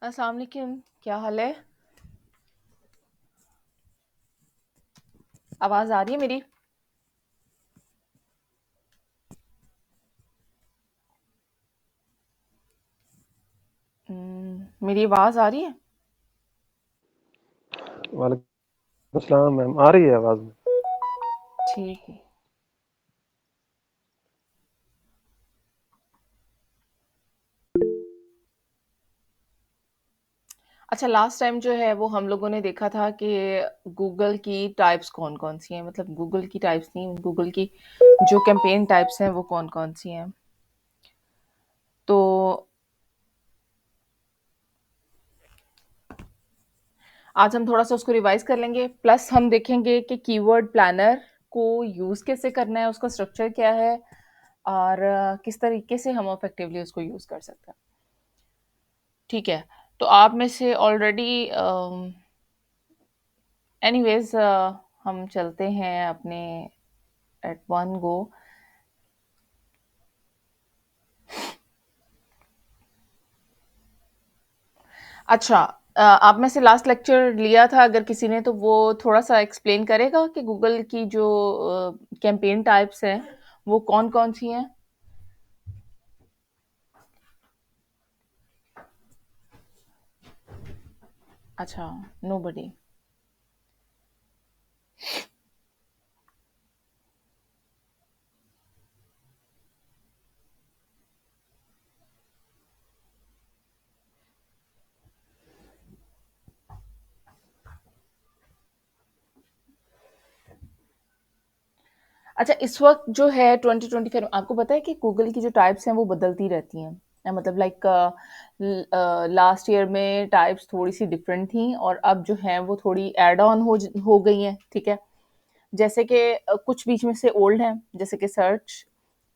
अस्सलाम वालेकुम, क्या हाल है? आवाज़ आ रही है मेरी? मेरी आवाज़ आ रही है? वालेकुम अस्सलाम मैम, आ रही है आवाज़ में। ठीक है। अच्छा, लास्ट टाइम जो है वो हम लोगों ने देखा था कि गूगल की टाइप्स कौन-कौन सी हैं, मतलब गूगल की टाइप्स नहीं, गूगल की जो कैंपेन टाइप्स हैं वो कौन-कौन सी हैं। तो आज हम थोड़ा-सा उसको रिवाइज़ कर लेंगे, प्लस हम देखेंगे कि कीवर्ड प्लानर को यूज़ कैसे करना है, उसका स्ट्रक्चर क्या है और किस तरीके से हम इफेक्टिवली उसको यूज़ कर सकते हैं। ठीक है, तो आप में से ऑलरेडी एनीवेज़ हम चलते हैं अपने एट वन गो। अच्छा, आप में से लास्ट लेक्चर लिया था अगर किसी ने तो वो थोड़ा-सा एक्सप्लेन करेगा कि गूगल की जो कैंपेन टाइप्स हैं, वो कौन-कौन सी हैं? अच्छा, नोबडी। अच्छा, इस वक़्त जो है 2025 आपको पता है कि गूगल की जो टाइप्स हैं वो बदलती रहती हैं। मतलब लाइक लास्ट ईयर में टाइप्स थोड़ी-सी डिफरेंट थी और अब जो हैं वो थोड़ी ऐड ऑन हो गई हैं, ठीक है? जैसे कि कुछ बीच में से ओल्ड हैं, जैसे कि search,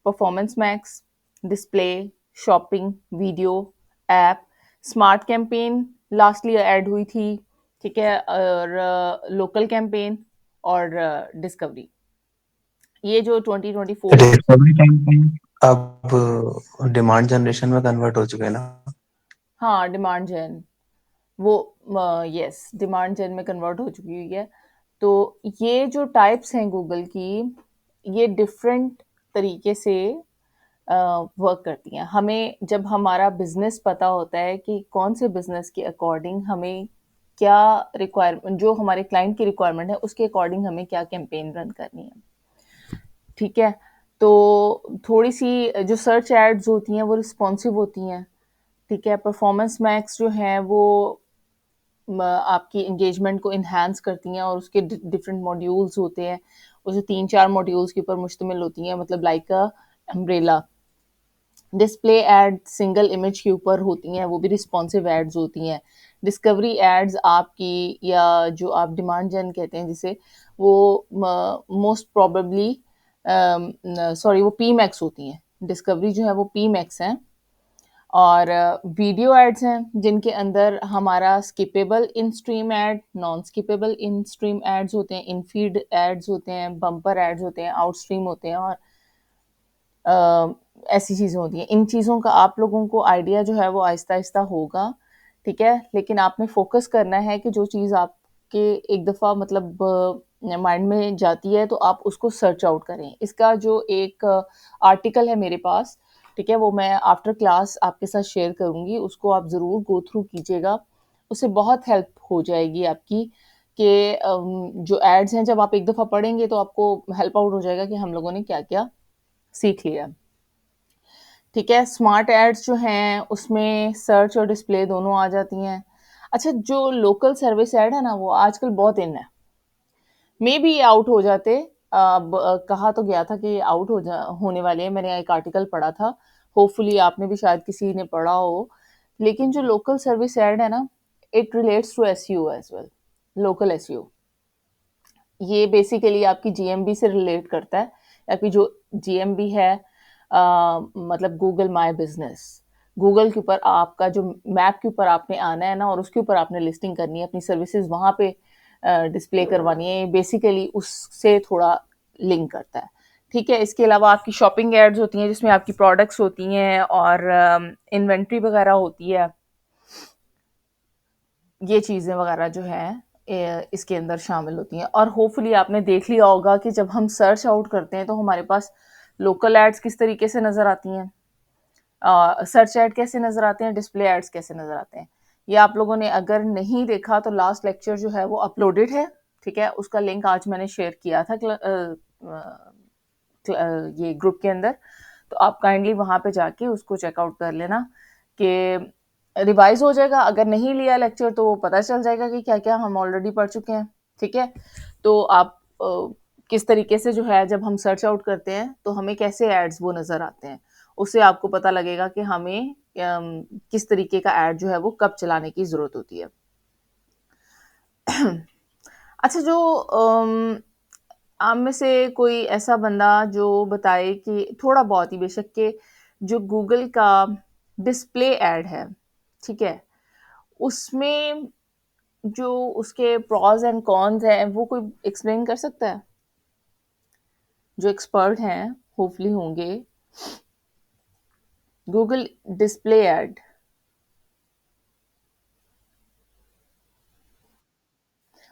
performance max, display, shopping, video, app, smart campaign lastly add हुई थी, ठीक है? और लोकल कैंपेन और डिस्कवरी। ये जो 2024 डिस्कवरी कैंपेन अब डिमांड जनरेशन में कन्वर्ट हो चुके हैं ना। हाँ, डिमांड जेन वो यस डिमांड जेन में कन्वर्ट हो चुकी हुई है। तो ये जो टाइप्स हैं गूगल की, ये डिफरेंट तरीके से वर्क करती हैं। हमें जब हमारा बिजनेस पता होता है कि कौन से बिजनेस के अकॉर्डिंग हमें क्या रिक्वायरमेंट, जो हमारे क्लाइंट की रिक्वायरमेंट है उसके अकॉर्डिंग हमें क्या कैंपेन रन करनी है, ठीक है? तो थोड़ी सी जो सर्च एड्स होती हैं वो रिस्पॉन्सिव होती हैं, ठीक है? परफॉर्मेंस मैक्स जो हैं वो आपकी एंगेजमेंट को इन्हांस करती हैं और उसके डिफरेंट मॉड्यूल्स होते हैं, उसे 3-4 मॉड्यूल्स के ऊपर मुश्तमिल होती हैं, मतलब लाइक अ umbrella. Display ad single image के ऊपर होती हैं, वो भी रिस्पॉन्सिव एड्स होती हैं। डिस्कवरी एड्स आपकी, या जो आप डिमांड जन कहते हैं जिसे, वो मोस्ट प्रोबेबली सॉरी वो पी मैक्स होती हैं। डिस्कवरी जो है वो पी मैक्स हैं। और वीडियो एड्स हैं जिनके अंदर हमारा skippable in stream ad, non skippable in stream ads होते हैं, इन फीड एड्स होते हैं, बम्पर एड्स होते हैं, आउट स्ट्रीम होते हैं और ऐसी चीज़ें होती हैं। इन चीज़ों का आप लोगों को आइडिया जो है वो आहिस्ता-आहिस्ता होगा, ठीक है? लेकिन आपने फ़ोकस करना है कि जो चीज़ आपके एक दफ़ा मतलब माइंड में जाती है तो आप उसको सर्च आउट करें। इसका जो एक आर्टिकल है मेरे पास, ठीक है? वो मैं आफ्टर क्लास आपके साथ शेयर करूँगी, उसको आप ज़रूर गो थ्रू कीजिएगा। उससे बहुत हेल्प हो जाएगी आपकी कि जो एड्स हैं जब आप एक दफ़ा पढ़ेंगे तो आपको हेल्प आउट हो जाएगा कि हम लोगों ने क्या-क्या सीख लिया। ठीक है, स्मार्ट एड्स जो हैं उसमें सर्च और डिस्प्ले दोनों आ जाती हैं। अच्छा, जो लोकल सर्विस ऐड है ना वो आजकल बहुत इन है। मे बी आउट हो जाते, अब कहा तो गया था कि आउट होने वाले हैं। मैंने एक आर्टिकल पढ़ा था, होपफुली आपने भी शायद किसी ने पढ़ा हो। लेकिन जो लोकल सर्विस ऐड है ना, it relates to SEO as well, local SEO. ये बेसिकली आपकी जीएमबी से रिलेट करता है। आपकी जो जीएमबी है, मतलब गूगल माय बिजनेस, गूगल के ऊपर आपका जो मैप के ऊपर आपने आना है ना और उसके ऊपर आपने लिस्टिंग करनी है, अपनी सर्विसेज वहां पे डिस्प्ले करवानी है, बेसिकली उससे थोड़ा लिंक करता है। ठीक है, इसके अलावा आपकी शॉपिंग एड्स होती हैं जिसमें आपकी प्रोडक्ट्स होती हैं और इन्वेंट्री वगैरह होती है। ये चीज़ें वगैरह जो है इसके अंदर शामिल होती हैं। और होपफुली आपने देख लिया होगा कि जब हम सर्च आउट करते हैं तो हमारे पास लोकल एड्स किस तरीके से नज़र आती हैं, सर्च एड कैसे नज़र आते हैं, डिस्प्ले एड्स कैसे नज़र आते हैं। ये आप लोगों ने अगर नहीं देखा तो लास्ट लेक्चर जो है वो अपलोडेड है, ठीक है, उसका लिंक आज मैंने शेयर किया था ये ग्रुप के अंदर, तो आप काइंडली वहाँ पे जाके उसको चेकआउट कर लेना कि रिवाइज हो जाएगा। अगर नहीं लिया लेक्चर तो वो पता चल जाएगा कि क्या क्या हम ऑलरेडी पढ़ चुके हैं, ठीक है। तो आप किस तरीके से जो है जब हम सर्च आउट करते हैं तो हमें कैसे एड्स वो नज़र आते हैं, उससे आपको पता लगेगा कि हमें किस तरीके का एड जो है वो कब चलाने की ज़रूरत होती है। अच्छा, जो आप में से कोई ऐसा बंदा जो बताए कि थोड़ा बहुत ही बेशक के जो गूगल का डिस्प्ले ऐड है, ठीक है, उसमें जो उसके प्रॉस एंड कॉन्स हैं वो कोई एक्सप्लेन कर सकता है? जो एक्सपर्ट हैं, होपफुली होंगे। गूगल डिस्प्ले ऐड,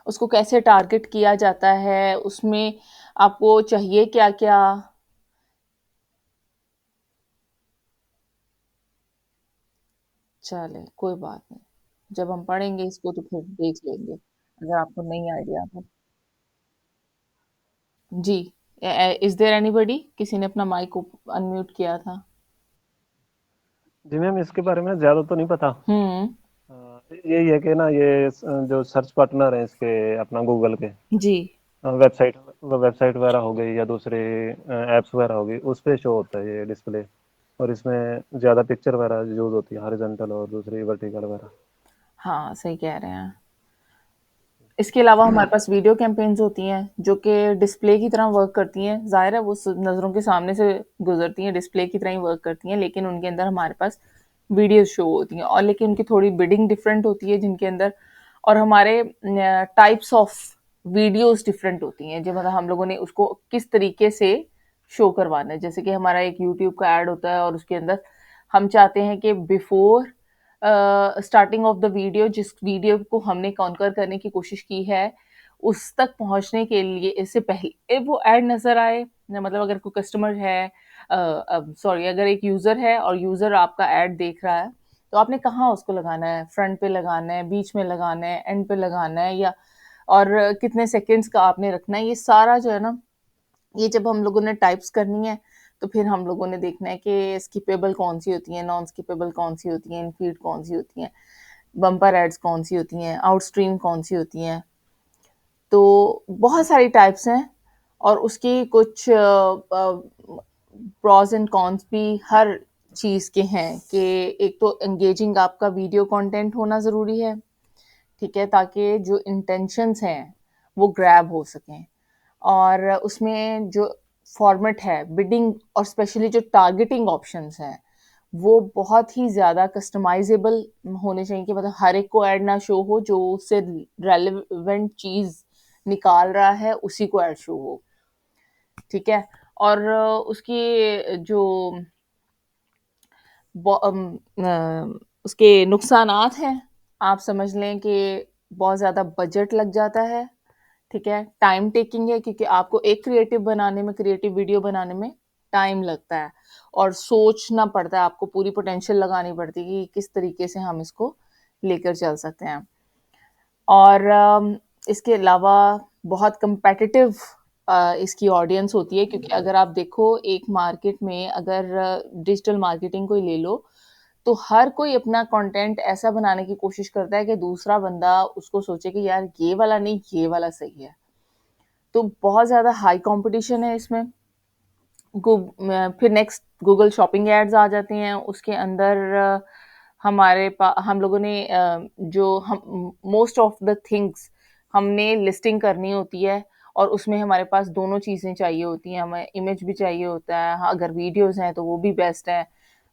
उसको कैसे टारगेट किया जाता है, उसमें आपको चाहिए क्या-क्या? चलें, कोई बात नहीं। जब हम पढ़ेंगे इसको तो फिर देख लेंगे, अगर आपको नहीं आइडिया तो। जी, इज़ देयर एनीबॉडी? किसी ने अपना माइक अनम्यूट किया था। जी मैम, इसके बारे में ज़्यादा तो नहीं पता। हुँ, यही है कि ना ये जो सर्च पार्टनर है इसके अपना गूगल के जी। वेबसाइट वेबसाइट वगैरह हो गई या दूसरे ऐप्स वगैरह हो गई, उस पे शो होता है ये डिस्प्ले। और इसमें ज़्यादा पिक्चर वगैरह यूज़ होती है, हॉरिजॉन्टल और दूसरी वर्टिकल वगैरह। हाँ, सही कह रहे हैं। इसके अलावा हमारे पास वीडियो कैंपेन्स होती हैं, जो कि डिस्प्ले की तरह वर्क करती हैं। ज़ाहिर है वो नज़रों के सामने से गुज़रती हैं, डिस्प्ले की तरह ही वर्क करती हैं, लेकिन उनके अंदर हमारे पास वीडियोज़ शो होती हैं, और लेकिन उनकी थोड़ी बिडिंग डिफरेंट होती है जिनके अंदर, और हमारे टाइप्स ऑफ वीडियोज़ डिफरेंट होती हैं, जो मतलब हम लोगों ने उसको किस तरीके से शो करवाना है। जैसे कि हमारा एक यूट्यूब का ऐड होता है और उसके अंदर हम चाहते हैं कि before starting of the video, जिस वीडियो को हमने कॉन्कर करने की कोशिश की है, उस तक पहुँचने के लिए इससे पहले वो ऐड नज़र आए, मतलब अगर कोई कस्टमर है, सॉरी, अगर एक यूज़र है और यूज़र आपका ऐड देख रहा है, तो आपने कहाँ उसको लगाना है? फ्रंट पे लगाना है, बीच में लगाना है, एंड पे लगाना है, या और कितने सेकंड्स का आपने रखना है? ये सारा जो है ना, ये जब हम लोगों ने टाइप्स करनी है, तो फिर हम लोगों ने देखना है कि स्किपेबल कौन-सी होती हैं, नॉन स्किपेबल कौन-सी होती हैं, इन-फीड कौन-सी होती हैं, बम्पर एड्स कौन-सी होती हैं, आउटस्ट्रीम कौन-सी होती हैं। तो बहुत सारी टाइप्स हैं, और उसकी कुछ प्रोस एंड कॉन्स भी हर चीज़ के हैं कि एक तो एंगेजिंग आपका वीडियो कंटेंट होना ज़रूरी है, ठीक है? ताकि जो इंटेंशंस हैं, वो ग्रैब हो सकें। और उसमें जो फॉर्मेट है, बिडिंग और स्पेशली जो टारगेटिंग ऑप्शंस हैं, वो बहुत ही ज़्यादा कस्टमाइज़ेबल होने चाहिए कि मतलब हर एक को ऐड ना शो हो, जो उससे रेलेवेंट चीज़ निकाल रहा है, उसी को ऐड शो हो, ठीक है? और उसकी जो उसके नुकसानात हैं, आप समझ लें कि बहुत ज़्यादा बजट लग जाता है, ठीक है? टाइम टेकिंग है, क्योंकि आपको एक क्रिएटिव बनाने में, क्रिएटिव वीडियो बनाने में टाइम लगता है, और सोचना पड़ता है, आपको पूरी पोटेंशियल लगानी पड़ती है कि किस तरीके से हम इसको लेकर चल सकते हैं। और इसके अलावा बहुत कम्पेटिटिव इसकी ऑडियंस होती है, क्योंकि अगर आप देखो एक मार्केट में, अगर डिजिटल मार्केटिंग को ही ले लो, तो हर कोई अपना कंटेंट ऐसा बनाने की कोशिश करता है कि दूसरा बंदा उसको सोचे कि यार ये वाला नहीं, ये वाला सही है। तो बहुत ज़्यादा हाई कॉम्पिटिशन है इसमें। फिर नेक्स्ट गूगल शॉपिंग एड्स आ जाते हैं, उसके अंदर हम लोगों ने जो हम मोस्ट ऑफ द थिंग्स हमने लिस्टिंग करनी होती है, और उसमें हमारे पास दोनों चीज़ें चाहिए होती हैं, हमें इमेज भी चाहिए होता है, हाँ, अगर वीडियोज़ हैं तो वो भी बेस्ट है।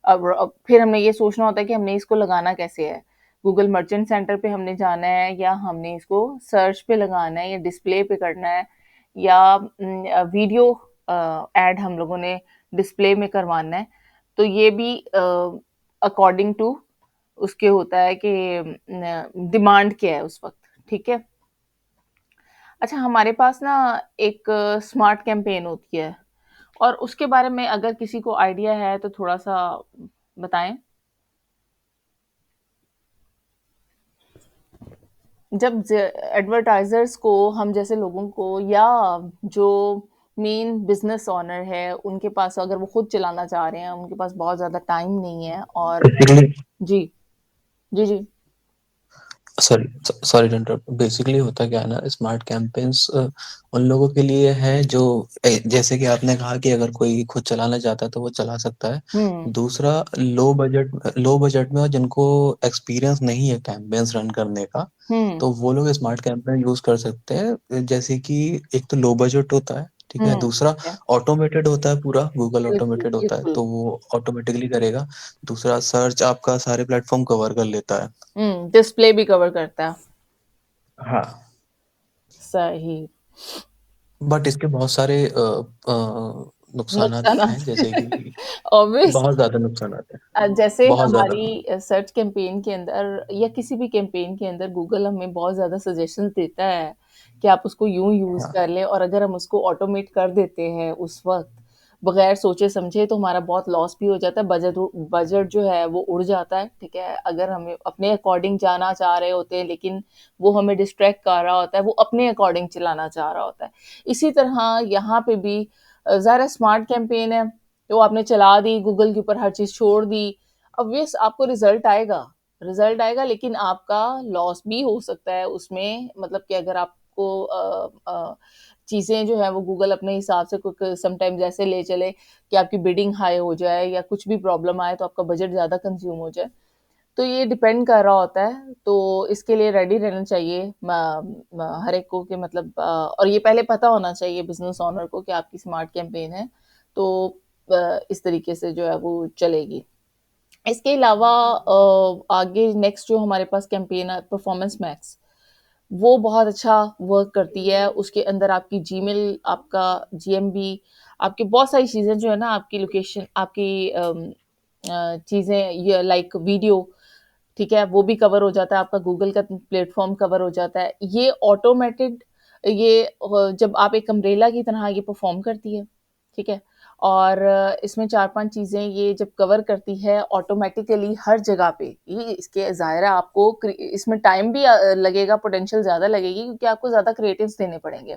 अब फिर हमने ये सोचना होता है कि हमने इसको लगाना कैसे है, गूगल मर्चेंट सेंटर पे हमने जाना है, या हमने इसको सर्च पे लगाना है, या डिस्प्ले पे करना है, या वीडियो ऐड हम लोगों ने डिस्प्ले में करवाना है। तो ये भी अकॉर्डिंग टू उसके होता है कि डिमांड क्या है उस वक़्त, ठीक है? अच्छा, हमारे पास ना एक स्मार्ट कैंपेन होती है और उसके बारे में अगर किसी को आइडिया है तो थोड़ा-सा बताएँ? जब एडवर्टाइजर्स को, हम जैसे लोगों को या जो मेन बिजनेस ओनर है उनके पास, अगर वो खुद चलाना चाह रहे हैं, उनके पास बहुत ज्यादा टाइम नहीं है और बेसिकली जी जी जी sorry sorry to interrupt. Basically होता क्या है ना, स्मार्ट कैंपेन्स उन लोगों के लिए है जो जैसे कि आपने कहा कि अगर कोई खुद चलाना चाहता है तो वो चला सकता है। हम्म दूसरा, लो बजट में और जिनको एक्सपीरियंस नहीं है कैंपेन्स रन करने का, हम्म तो वो लोग स्मार्ट कैंपेन यूज कर सकते हैं। जैसे कि एक तो लो बजट होता है, ठीक है। दूसरा, ठीक है, ऑटोमेटेड होता है, पूरा गूगल बिल्कुल ऑटोमेटेड होता है, बिल्कुल। तो वो ऑटोमेटिकली करेगा। दूसरा, सर्च आपका सारे प्लेटफॉर्म कवर कर लेता है। डिस्प्ले भी कवर करता है। हाँ। सही। बट इसके बहुत सारे नुकसानात नुकसान हैं, जैसे कि ऑब्वियस। बहुत ज्यादा नुकसानात हैं। जैसे बहुत ज्यादा। हमारी सर्च कैंपेन के अंदर या किसी भी कैंपेन के अंदर गूगल हमें बहुत ज़्यादा सजेशंस देता है कि आप उसको यूँ यूज़ हाँ। कर लें, और अगर हम उसको ऑटोमेट कर देते हैं उस वक़्त, बगैर सोचे समझे, तो हमारा बहुत लॉस भी हो जाता है, बजट जो है वो उड़ जाता है, ठीक है? अगर हमें अपने अकॉर्डिंग जाना चाह रहे होते हैं, लेकिन वो हमें डिस्ट्रैक्ट कर रहा होता है, वो अपने अकॉर्डिंग चलाना चाह रहा होता है। इसी तरह यहाँ पे भी ज़ाहिर है स्मार्ट कैंपेन है, तो आपने चला दी, गूगल के ऊपर हर चीज़ छोड़ दी, ऑब्वियस आपको रिजल्ट आएगा, लेकिन आपका लॉस भी हो सकता है उसमें। मतलब कि अगर आपको चीज़ें जो है वो गूगल अपने हिसाब से कुछ समटाइम्स ऐसे ले चले कि आपकी बिडिंग हाई हो जाए या कुछ भी प्रॉब्लम आए तो आपका बजट ज़्यादा कंज्यूम हो जाए। तो ये डिपेंड कर रहा होता है, तो इसके लिए रेडी रहना चाहिए हर एक को, कि मतलब और ये पहले पता होना चाहिए बिजनेस ओनर को कि आपकी स्मार्ट कैंपेन है, तो इस तरीके से जो है वो चलेगी। इसके अलावा आगे नेक्स्ट जो हमारे पास कैंपेन है परफॉर्मेंस मैक्स, वो बहुत अच्छा वर्क करती है। उसके अंदर आपकी जीमेल, आपका जीएमबी, आपकी बहुत सारी चीज़ें जो है ना, आपकी लोकेशन, आपकी चीज़ें, ये लाइक वीडियो, ठीक है, वो भी कवर हो जाता है, आपका गूगल का प्लेटफॉर्म कवर हो जाता है। ये ऑटोमेटेड, ये जब आप एक अम्ब्रेला की तरह ये परफॉर्म करती है, ठीक है? और इसमें 4-5 चीज़ें ये जब कवर करती है ऑटोमेटिकली हर जगह पे, ये इसके ज़ाहिर है आपको इसमें टाइम भी लगेगा, पोटेंशियल ज़्यादा लगेगी, क्योंकि आपको ज़्यादा क्रिएटिव्स देने पड़ेंगे।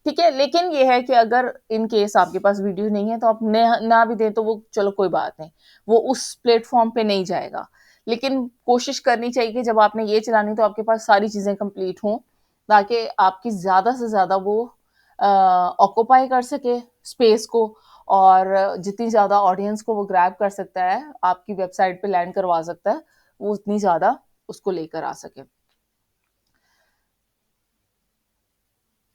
ठीक है, लेकिन ये है कि अगर इन केस आपके पास वीडियो नहीं है तो आप ना भी दें तो वो चलो कोई बात नहीं, वो उस प्लेटफॉर्म पे नहीं जाएगा। लेकिन कोशिश करनी चाहिए कि जब आपने ये चलानी तो आपके पास सारी चीजें कंप्लीट हों, ताकि आपकी ज्यादा से ज्यादा वो ऑक्यूपाई कर सके स्पेस को, और जितनी ज्यादा ऑडियंस को वो ग्रैब कर सकता है, आपकी वेबसाइट पे लैंड करवा सकता है, वो उतनी ज्यादा उसको लेकर आ सके।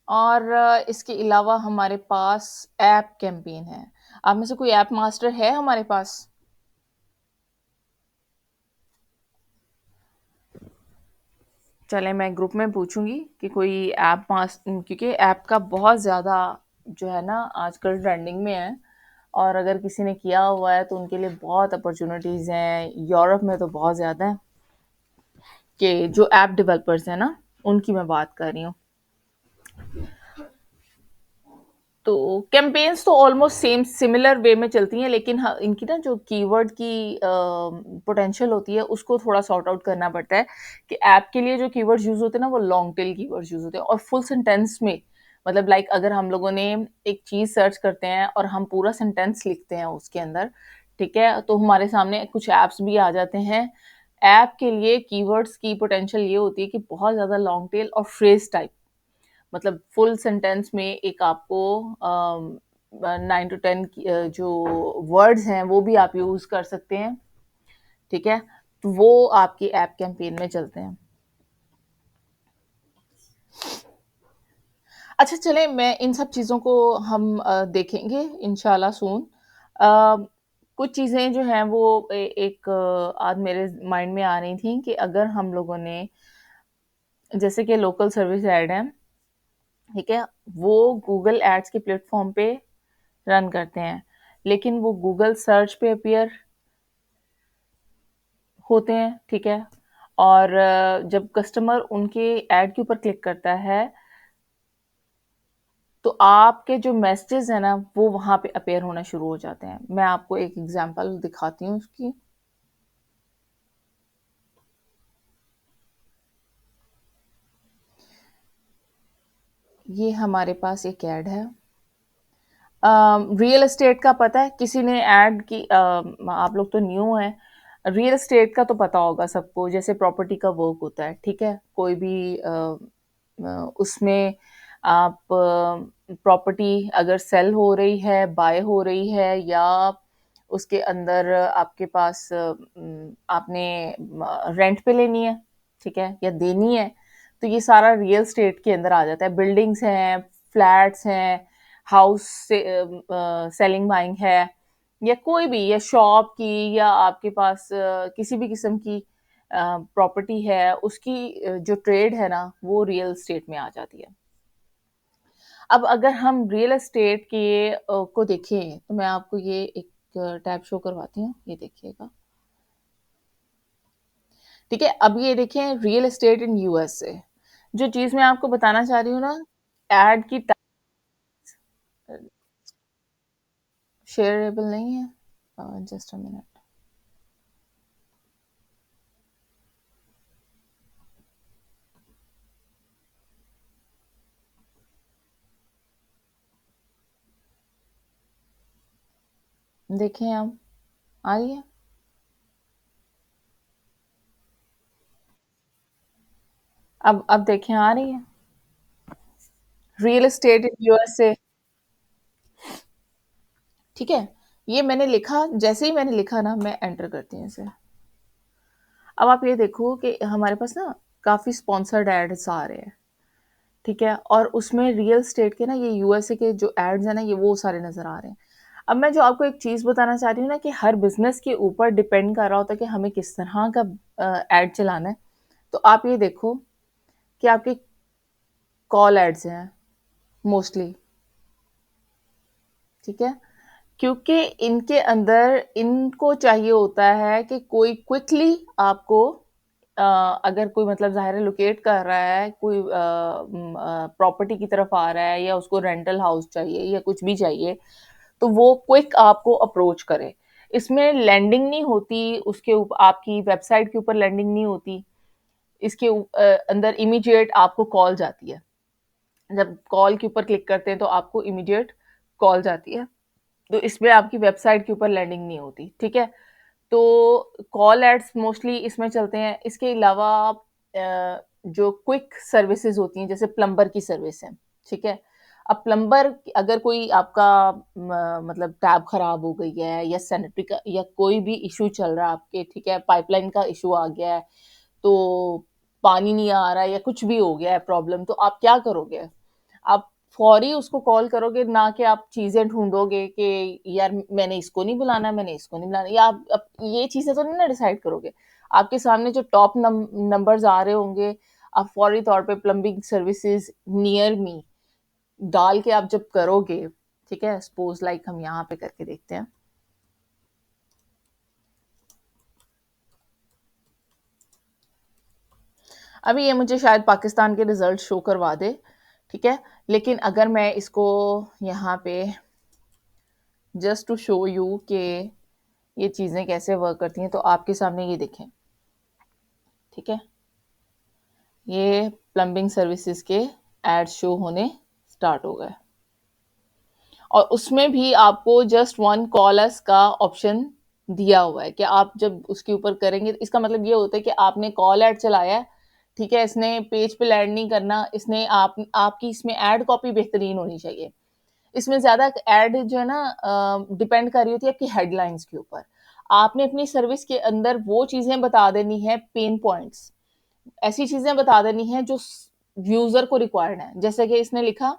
और इसके अलावा हमारे पास ऐप कैंपेन है। आप में से कोई ऐप मास्टर है हमारे पास? चले, मैं ग्रुप में पूछूंगी कि कोई ऐप मास क्योंकि ऐप का बहुत ज़्यादा जो है ना आजकल ट्रेंडिंग में है, और अगर किसी ने किया हुआ है तो उनके लिए बहुत अपॉर्चुनिटीज़ हैं। यूरोप में तो बहुत ज़्यादा है, कि जो ऐप डेवलपर्स हैं ना, उनकी मैं बात कर रही हूँ। तो कैंपेन्स तो ऑलमोस्ट सेम सिमिलर वे में चलती हैं, लेकिन हाँ, इनकी ना जो कीवर्ड की पोटेंशियल होती है उसको थोड़ा सॉर्ट आउट करना पड़ता है, कि ऐप के लिए जो कीवर्ड्स यूज होते हैं ना वो लॉन्ग टेल कीवर्ड्स यूज होते हैं, और फुल सेंटेंस में, मतलब लाइक अगर हम लोगों ने एक चीज सर्च करते हैं और हम पूरा सेंटेंस लिखते हैं उसके अंदर, ठीक है, तो हमारे सामने कुछ ऐप्स भी आ जाते हैं। ऐप के लिए कीवर्ड्स की पोटेंशियल ये होती है कि बहुत ज्यादा लॉन्ग टेल और फ्रेज टाइप, मतलब फुल सेंटेंस में एक आपको 9 to 10 जो वर्ड्स हैं वो भी आप यूज कर सकते हैं, ठीक है, तो वो आपकी ऐप कैंपेन में चलते हैं। अच्छा, चले, मैं इन सब चीज़ों को हम देखेंगे इंशाल्लाह सून। कुछ चीज़ें जो हैं वो एक आज मेरे माइंड में आ रही थी, कि अगर हम लोगों ने, जैसे कि लोकल सर्विस ऐड है, ठीक है, वो गूगल एड्स के प्लेटफॉर्म पे रन करते हैं, लेकिन वो गूगल सर्च पे अपीयर होते हैं, ठीक है? और जब कस्टमर उनके ऐड के ऊपर क्लिक करता है, तो आपके जो मैसेजेस हैं ना, वो वहाँ पे अपीयर होना शुरू हो जाते हैं। मैं आपको एक एग्ज़ाम्पल दिखाती हूँ उसकी। ये हमारे पास एक ऐड है। रियल एस्टेट का पता है, किसी ने ऐड की, आप लोग तो न्यू हैं, रियल एस्टेट का तो पता होगा सबको, जैसे प्रॉपर्टी का वर्क होता है, ठीक है? कोई भी उसमें आप प्रॉपर्टी अगर सेल हो रही है, बाय हो रही है, या उसके अंदर आपके पास आपने रेंट पे लेनी है, ठीक है? या देनी है, तो ये सारा रियल एस्टेट के अंदर आ जाता है। बिल्डिंग्स हैं, फ्लैट्स हैं, हाउस से सेलिंग बाइंग है, या कोई भी, या शॉप की, या आपके पास किसी भी किस्म की प्रॉपर्टी है, उसकी जो ट्रेड है ना, वो रियल एस्टेट में आ जाती है। अब अगर हम रियल एस्टेट के को देखें, तो मैं आपको ये एक टैब शो करवाती हूँ, ये देखिएगा। ठीक है, अब ये देखें, रियल एस्टेट इन यूएसए। जो चीज़ मैं आपको बताना चाह रही हूँ ना, एड की शेयरेबल नहीं है, जस्ट अ मिनट। देखें आप, आ रही है? अब देखें, आ रही है? रियल एस्टेट इन यूएसए, ठीक है? ये मैंने लिखा, जैसे ही मैंने लिखा ना, मैं एंटर करती हूँ इसे। अब आप ये देखो कि हमारे पास ना काफ़ी स्पॉन्सर्ड एड्स आ रहे हैं, ठीक है? और उसमें रियल एस्टेट के ना, ये यूएसए के जो एड्स हैं ना, ये वो सारे नज़र आ रहे हैं। अब मैं जो आपको एक चीज़ बताना चाह रही हूँ ना, कि हर बिज़नेस के ऊपर डिपेंड कर रहा होता है कि हमें किस तरह का एड चलाना है। तो आप ये देखो कि आपके कॉल एड्स हैं मोस्टली, ठीक है? क्योंकि इनके अंदर इनको चाहिए होता है कि कोई क्विकली आपको अगर कोई मतलब ज़ाहिर है लोकेट कर रहा है, कोई प्रॉपर्टी की तरफ आ रहा है, या उसको रेंटल हाउस चाहिए, या कुछ भी चाहिए, तो वो क्विक आपको अप्रोच करे। इसमें लैंडिंग नहीं होती, उसके आपकी वेबसाइट के ऊपर लैंडिंग नहीं होती। इसके अंदर इमीडिएट आपको कॉल जाती है। जब कॉल के ऊपर क्लिक करते हैं, तो आपको इमीडिएट कॉल जाती है। तो इसमें आपकी वेबसाइट के ऊपर लैंडिंग नहीं होती, ठीक है? तो कॉल एड्स मोस्टली इसमें चलते हैं। इसके अलावा जो क्विक सर्विसेज होती हैं, जैसे प्लम्बर की सर्विस है, ठीक है? अब प्लम्बर, अगर कोई आपका मतलब टैप खराब हो गई है, या सैनिटरी का, या कोई भी इशू चल रहा है आपके, ठीक है? पाइपलाइन का इशू आ गया है, तो पानी नहीं आ रहा है, या कुछ भी हो गया है प्रॉब्लम, तो आप क्या करोगे? आप फौरी उसको कॉल करोगे, ना कि आप चीज़ें ढूँढोगे कि यार मैंने इसको नहीं बुलाना, मैंने इसको नहीं बुलाना, या आप ये चीज़ें तो नहीं ना डिसाइड करोगे। आपके सामने जो टॉप नंबर्स आ रहे होंगे, आप फौरी तौर पे प्लम्बिंग सर्विसेज़ नियर मी डाल के आप जब करोगे, ठीक है? सपोज़ लाइक हम यहाँ पे करके देखते हैं। अभी ये मुझे शायद पाकिस्तान के रिज़ल्ट शो करवा दे, ठीक है? लेकिन अगर मैं इसको यहाँ पे जस्ट टू शो यू कि ये चीज़ें कैसे वर्क करती हैं, तो आपके सामने ये देखें, ठीक है? ये प्लम्बिंग सर्विसेज के एड शो होने स्टार्ट हो गए, और उसमें भी आपको जस्ट वन कॉल अस का ऑप्शन दिया हुआ है कि आप जब उसके ऊपर करेंगे, इसका मतलब ये होता है कि आपने कॉल एड चलाया है, ठीक है? इसने पेज पे लैंड नहीं करना, इसने आपकी इसमें एड कॉपी बेहतरीन होनी चाहिए। इसमें ज़्यादा एड जो है ना डिपेंड कर रही होती है आपकी हेडलाइंस के ऊपर। आपने अपनी सर्विस के अंदर वो चीज़ें बता देनी है, पेन पॉइंट्स, ऐसी चीज़ें बता देनी है जो यूज़र को रिक्वायर्ड है। जैसे कि इसने लिखा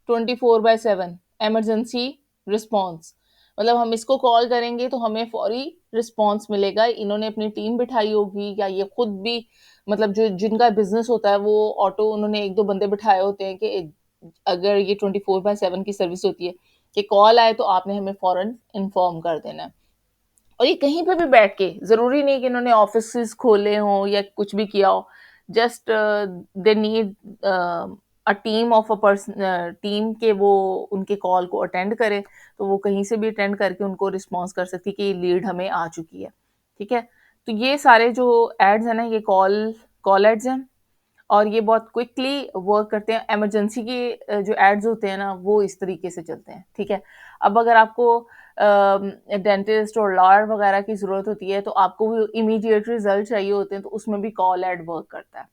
24/7 इमरजेंसी रिस्पॉन्स, मतलब हम इसको कॉल करेंगे तो हमें फौरी रिस्पॉन्स मिलेगा। इन्होंने अपनी टीम बिठाई होगी, या ये खुद भी, मतलब जो जिनका बिजनेस होता है, वो ऑटो उन्होंने एक दो बंदे बिठाए होते हैं कि अगर ये 24/7 की सर्विस होती है कि कॉल आए तो आपने हमें फौरन इन्फॉर्म कर देना है। और ये कहीं पे भी बैठ के, ज़रूरी नहीं कि इन्होंने ऑफिसेस खोले हों या कुछ भी किया हो, just they need a team of a person, team के वो उनके कॉल को अटेंड करे, तो वो कहीं से भी अटेंड करके उनको रिस्पॉन्स कर सकती है कि ये लीड हमें आ चुकी है, ठीक है। तो ये सारे जो एड्स हैं ना, ये कॉल कॉल एड्स हैं, और ये बहुत क्विकली वर्क करते हैं। इमरजेंसी के जो एड्स होते हैं ना, वो इस तरीके से चलते हैं, ठीक है। अब अगर आपको डेंटिस्ट और लॉयर वगैरह की ज़रूरत होती है, तो आपको वो इमीडिएट रिजल्ट चाहिए होते हैं, तो उसमें भी कॉल एड वर्क करता है।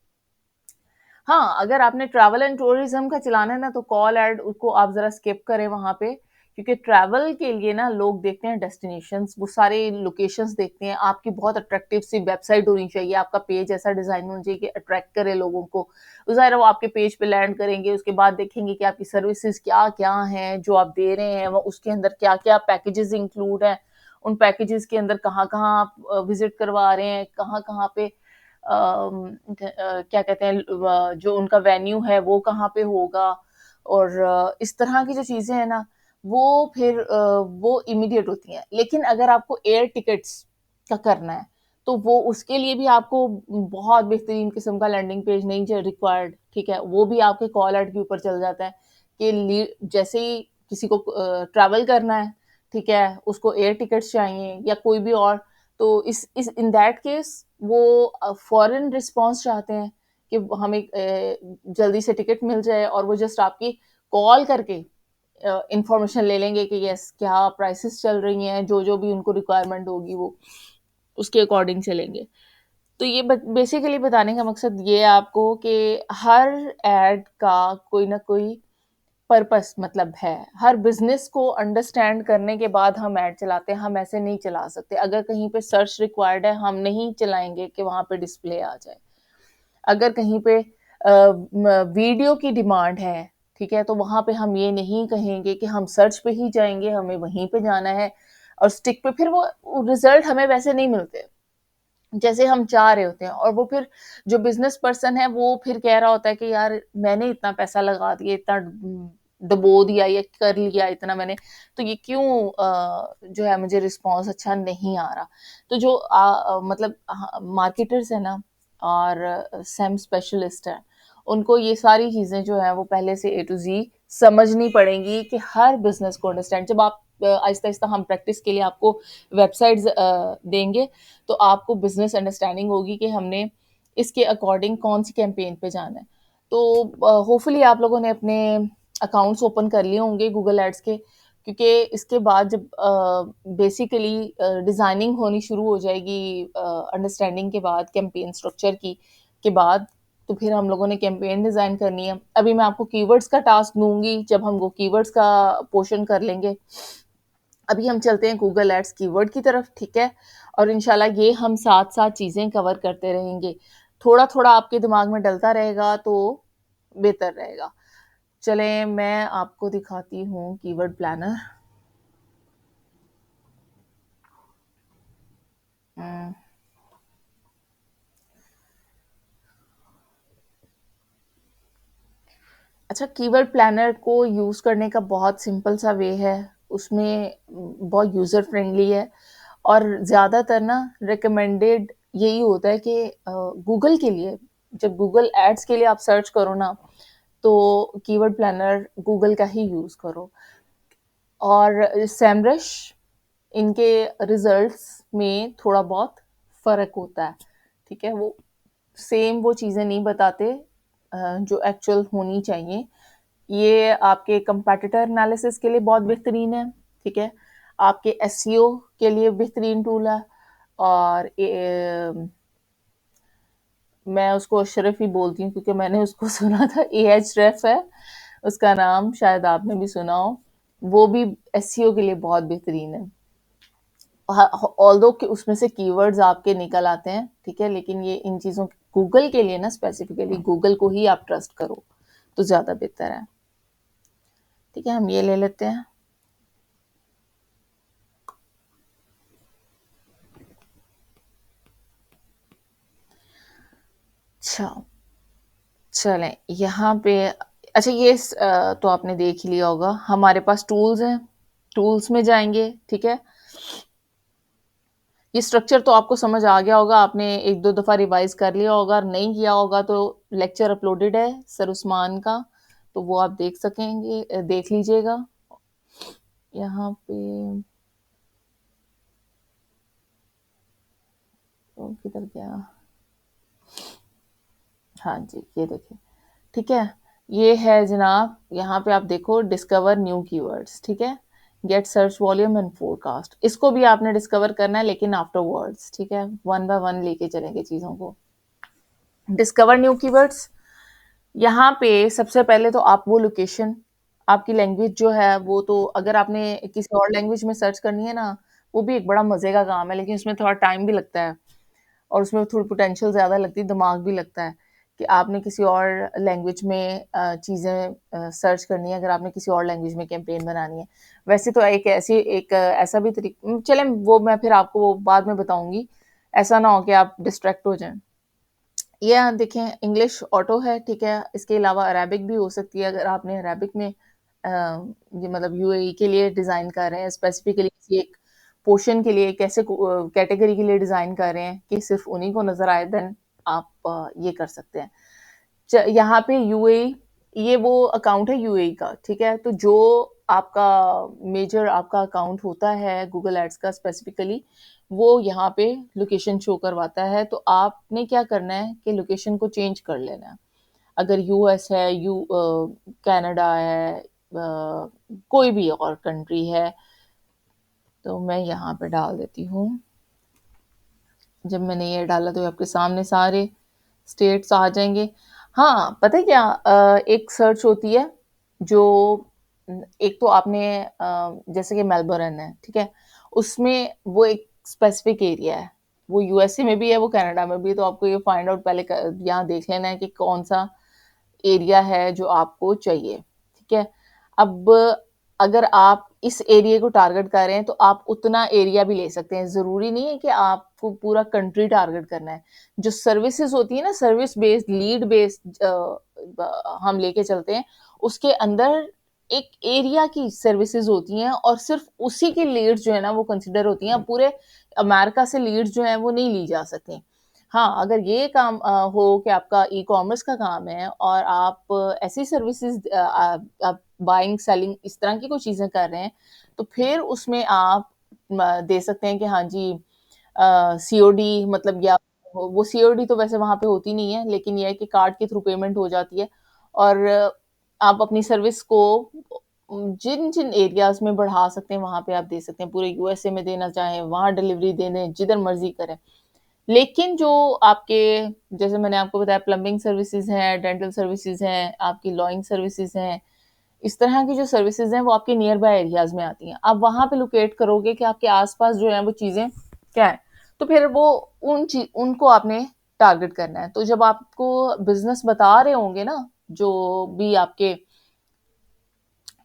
हाँ, अगर आपने ट्रैवल एंड टूरिज्म का चलाना है ना, तो कॉल ऐड उसको आप ज़रा स्किप करें वहाँ पे, क्योंकि ट्रैवल के लिए ना लोग देखते हैं डेस्टिनेशंस, वो सारे लोकेशंस देखते हैं। आपकी बहुत अट्रैक्टिव सी वेबसाइट होनी चाहिए, आपका पेज ऐसा डिज़ाइन होना चाहिए कि अट्रैक्ट करे लोगों को। ज़ाहिर है वो आपके पेज पे लैंड करेंगे, उसके बाद देखेंगे कि आपकी सर्विसेज़ क्या-क्या हैं जो आप दे रहे हैं, वो उसके अंदर क्या-क्या पैकेजेज़ इंक्लूड हैं, उन पैकेजेज़ के अंदर कहाँ-कहाँ आप विज़िट करवा रहे हैं, कहाँ-कहाँ पे क्या कहते हैं, जो उनका वेन्यू है वो कहाँ पे होगा, और इस तरह की जो चीज़ें हैं ना, वो फिर वो इमीडिएट होती हैं। लेकिन अगर आपको एयर टिकट्स का करना है, तो वो उसके लिए भी आपको बहुत बेहतरीन किस्म का लैंडिंग पेज नहीं रिक्वायर्ड, ठीक है। वो भी आपके कॉल आउट के ऊपर चल जाता है कि जैसे ही किसी को ट्रैवल करना है, ठीक है, उसको एयर टिकट्स चाहिए या कोई भी और, तो इस इन दैट केस वो फॉरेन रिस्पॉन्स चाहते हैं कि हमें जल्दी से टिकट मिल जाए, और वो जस्ट आपकी कॉल करके इंफॉर्मेशन ले लेंगे कि यस क्या प्राइसेस चल रही हैं, जो जो भी उनको रिक्वायरमेंट होगी वो उसके अकॉर्डिंग चलेंगे। तो ये बेसिकली बताने का मकसद ये है आपको कि हर एड का कोई ना कोई पर्पस मतलब है। हर बिजनेस को अंडरस्टैंड करने के बाद हम ऐड चलाते हैं, हम ऐसे नहीं चला सकते। अगर कहीं पे सर्च रिक्वायर्ड है, हम नहीं चलाएंगे कि वहां पे डिस्प्ले आ जाए। अगर कहीं पे वीडियो की डिमांड है, ठीक है, तो वहां पे हम ये नहीं कहेंगे कि हम सर्च पे ही जाएंगे, हमें वहीं पे जाना है और स्टिक पे, फिर वो रिजल्ट हमें वैसे नहीं मिलते जैसे हम चाह रहे होते हैं। और वो फिर जो बिजनेस पर्सन है वो फिर कह रहा होता है कि यार मैंने इतना पैसा लगा दिया, इतना डुबो दिया, ये कर लिया इतना मैंने, तो ये क्यों जो है मुझे रिस्पॉन्स अच्छा नहीं आ रहा। तो जो मतलब मार्केटर्स है ना, और सेम स्पेशलिस्ट है, उनको ये सारी चीज़ें जो है वो पहले से ए टू जी समझनी पड़ेंगी कि हर बिजनेस को अंडरस्टैंड। जब आप आहिस्ता आहिस्ता हम प्रैक्टिस के लिए आपको वेबसाइट्स देंगे, तो आपको बिजनेस अंडरस्टैंडिंग होगी कि हमने इसके अकॉर्डिंग कौन सी कैंपेन पे जाना है। तो होपफुली आप लोगों ने अपने अकाउंट्स ओपन कर लिए होंगे गूगल एड्स के, क्योंकि इसके बाद जब बेसिकली डिज़ाइनिंग होनी शुरू हो जाएगी अंडरस्टैंडिंग के बाद, कैंपेन स्ट्रक्चर की के बाद, तो फिर हम लोगों ने कैंपेन डिज़ाइन करनी है। अभी मैं आपको कीवर्ड्स का टास्क दूंगी जब हम वो कीवर्ड्स का पोर्शन कर लेंगे। अभी हम चलते हैं गूगल एड्स कीवर्ड की तरफ, ठीक है। और इंशाल्लाह ये हम साथ साथ चीज़ें कवर करते रहेंगे, थोड़ा थोड़ा आपके दिमाग में डलता रहेगा तो बेहतर रहेगा। चलें मैं आपको दिखाती हूँ कीवर्ड प्लानर। अच्छा, कीवर्ड प्लानर को यूज़ करने का बहुत सिंपल सा वे है, उसमें बहुत यूज़र फ्रेंडली है, और ज़्यादातर ना रिकमेंडेड यही होता है कि गूगल के लिए, जब गूगल एड्स के लिए आप सर्च करो ना, तो कीवर्ड प्लानर गूगल का ही यूज़ करो। और सैमरश, इनके रिजल्ट्स में थोड़ा बहुत फ़र्क होता है, ठीक है। वो सेम वो चीज़ें नहीं बताते जो एक्चुअल होनी चाहिए। ये आपके कंपेटिटर एनालिसिस के लिए बहुत बेहतरीन है, ठीक है। आपके एसईओ के लिए बेहतरीन टूल है। और मैं उसको अशरफ ही बोलती हूँ क्योंकि मैंने उसको सुना था, एएचरेफ है उसका नाम, शायद आपने भी सुना हो। वो भी एसईओ के लिए बहुत बेहतरीन है। ऑल्दो कि उसमें से कीवर्ड्स आपके निकल आते हैं, ठीक है, लेकिन ये इन चीज़ों गूगल के लिए ना, स्पेसिफिकली गूगल को ही आप ट्रस्ट करो तो ज़्यादा बेहतर है, ठीक है। हम ये ले लेते हैं। अच्छा, चलें यहाँ पे। अच्छा, ये तो आपने देख ही लिया होगा। हमारे पास टूल्स हैं, टूल्स में जाएंगे, ठीक है। ये स्ट्रक्चर तो आपको समझ आ गया होगा, आपने 1-2 दफ़ा रिवाइज़ कर लिया होगा, और नहीं किया होगा तो लेक्चर अपलोडेड है सर उस्मान का, तो वो आप देख सकेंगे, देख लीजिएगा। यहाँ पे तो किधर गया? हाँ जी, ये देखिए, ठीक है? ये है जनाब, यहाँ पे आप देखो डिस्कवर न्यू कीवर्ड्स, ठीक है? Get search volume and forecast, इसको भी आपने डिस्कवर करना है लेकिन आफ्टरवर्ड्स, ठीक है? वन बाय वन लेके चलेंगे चीज़ों को। डिस्कवर न्यू कीवर्ड्स, यहाँ पे सबसे पहले तो आप वो लोकेशन, आपकी लैंग्वेज जो है वो, तो अगर आपने किसी और लैंग्वेज में सर्च करनी है ना, वो भी एक बड़ा मज़े का काम है, लेकिन उसमें थोड़ा टाइम भी लगता है और उसमें थोड़ी पोटेंशियल ज़्यादा लगती है, दिमाग भी लगता है कि आपने किसी और लैंग्वेज में चीज़ें सर्च करनी है, अगर आपने किसी और लैंग्वेज में कैंपेन बनानी है। वैसे तो ऐसा भी चलें, वो मैं फिर आपको वो बाद में बताऊँगी, ऐसा ना हो कि आप डिस्ट्रैक्ट हो जाएँ। ये यहाँ देखें, इंग्लिश ऑटो है, ठीक है? इसके अलावा अरेबिक भी हो सकती है, अगर आपने अरेबिक में ये मतलब यूएई के लिए डिज़ाइन कर रहे हैं, स्पेसिफिकली किसी एक पोर्शन के लिए, कैसे कैटेगरी के लिए डिज़ाइन कर रहे हैं कि सिर्फ़ उन्हीं को नज़र आए, देन आप ये कर सकते हैं। यहाँ पे यूएई, ये वो अकाउंट है यूएई का, ठीक है? तो जो आपका मेजर आपका अकाउंट होता है गूगल एड्स का स्पेसिफिकली, वो यहाँ पे लोकेशन शो करवाता है, तो आपने क्या करना है कि लोकेशन को चेंज कर लेना है। अगर यूएस है, कनाडा है, कोई भी और कंट्री है, तो मैं यहाँ पे डाल देती हूँ। जब मैंने ये डाला तो आपके सामने सारे स्टेट्स आ जाएंगे। हाँ, पता है क्या, एक सर्च होती है जो एक तो आपने जैसे कि मेलबर्न है, ठीक है? उसमें वो एक स्पेसिफिक एरिया है, वो यूएसए में भी है, वो कनाडा में भी है, तो आपको ये फाइंड आउट पहले यहाँ देख लेना है कि कौन सा एरिया है जो आपको चाहिए, ठीक है? अब अगर आप इस एरिया को टारगेट कर रहे हैं, तो आप उतना एरिया भी ले सकते हैं, ज़रूरी नहीं है कि आपको पूरा कंट्री टारगेट करना है। जो सर्विसेज़ होती है ना, सर्विस बेस्ड, लीड बेस्ड हम लेके चलते हैं, उसके अंदर एक एरिया की सर्विसेज़ होती हैं और सिर्फ़ उसी की लीड्स जो है ना, वो कंसिडर होती हैं, पूरे अमेरिका से लीड्स जो हैं, वो नहीं ली जा सकती। हाँ, अगर ये काम हो कि आपका ई-कॉमर्स का काम है और आप ऐसी सर्विसेज़ आप बाइंग, सेलिंग इस तरह की कोई चीज़ें कर रहे हैं, तो फिर उसमें आप दे सकते हैं कि हाँ जी, सीओडी, मतलब, या वो सीओडी तो वैसे वहाँ पे होती नहीं है, लेकिन ये है कि कार्ड के थ्रू पेमेंट हो जाती है, और आप अपनी सर्विस को जिन-जिन एरियाज़ में बढ़ा सकते हैं, वहाँ पे आप दे सकते हैं। पूरे यूएसए में देना चाहें, वहाँ डिलीवरी दे दें, जिधर मर्ज़ी करें। लेकिन जो आपके, जैसे मैंने आपको बताया, प्लम्बिंग सर्विसेज़ हैं, डेंटल सर्विसेज़ हैं, आपकी लॉइंग सर्विसेज़ हैं, इस तरह की जो सर्विसेज़ हैं, वो आपके नियर बाय एरियाज़ में आती हैं। आप वहाँ पे लोकेट करोगे कि आपके आस-पास जो हैं वो चीज़ें क्या हैं, तो फिर वो उनको आपने टारगेट करना है। तो जब आपको बिज़नेस बता रहे होंगे ना, जो भी आपके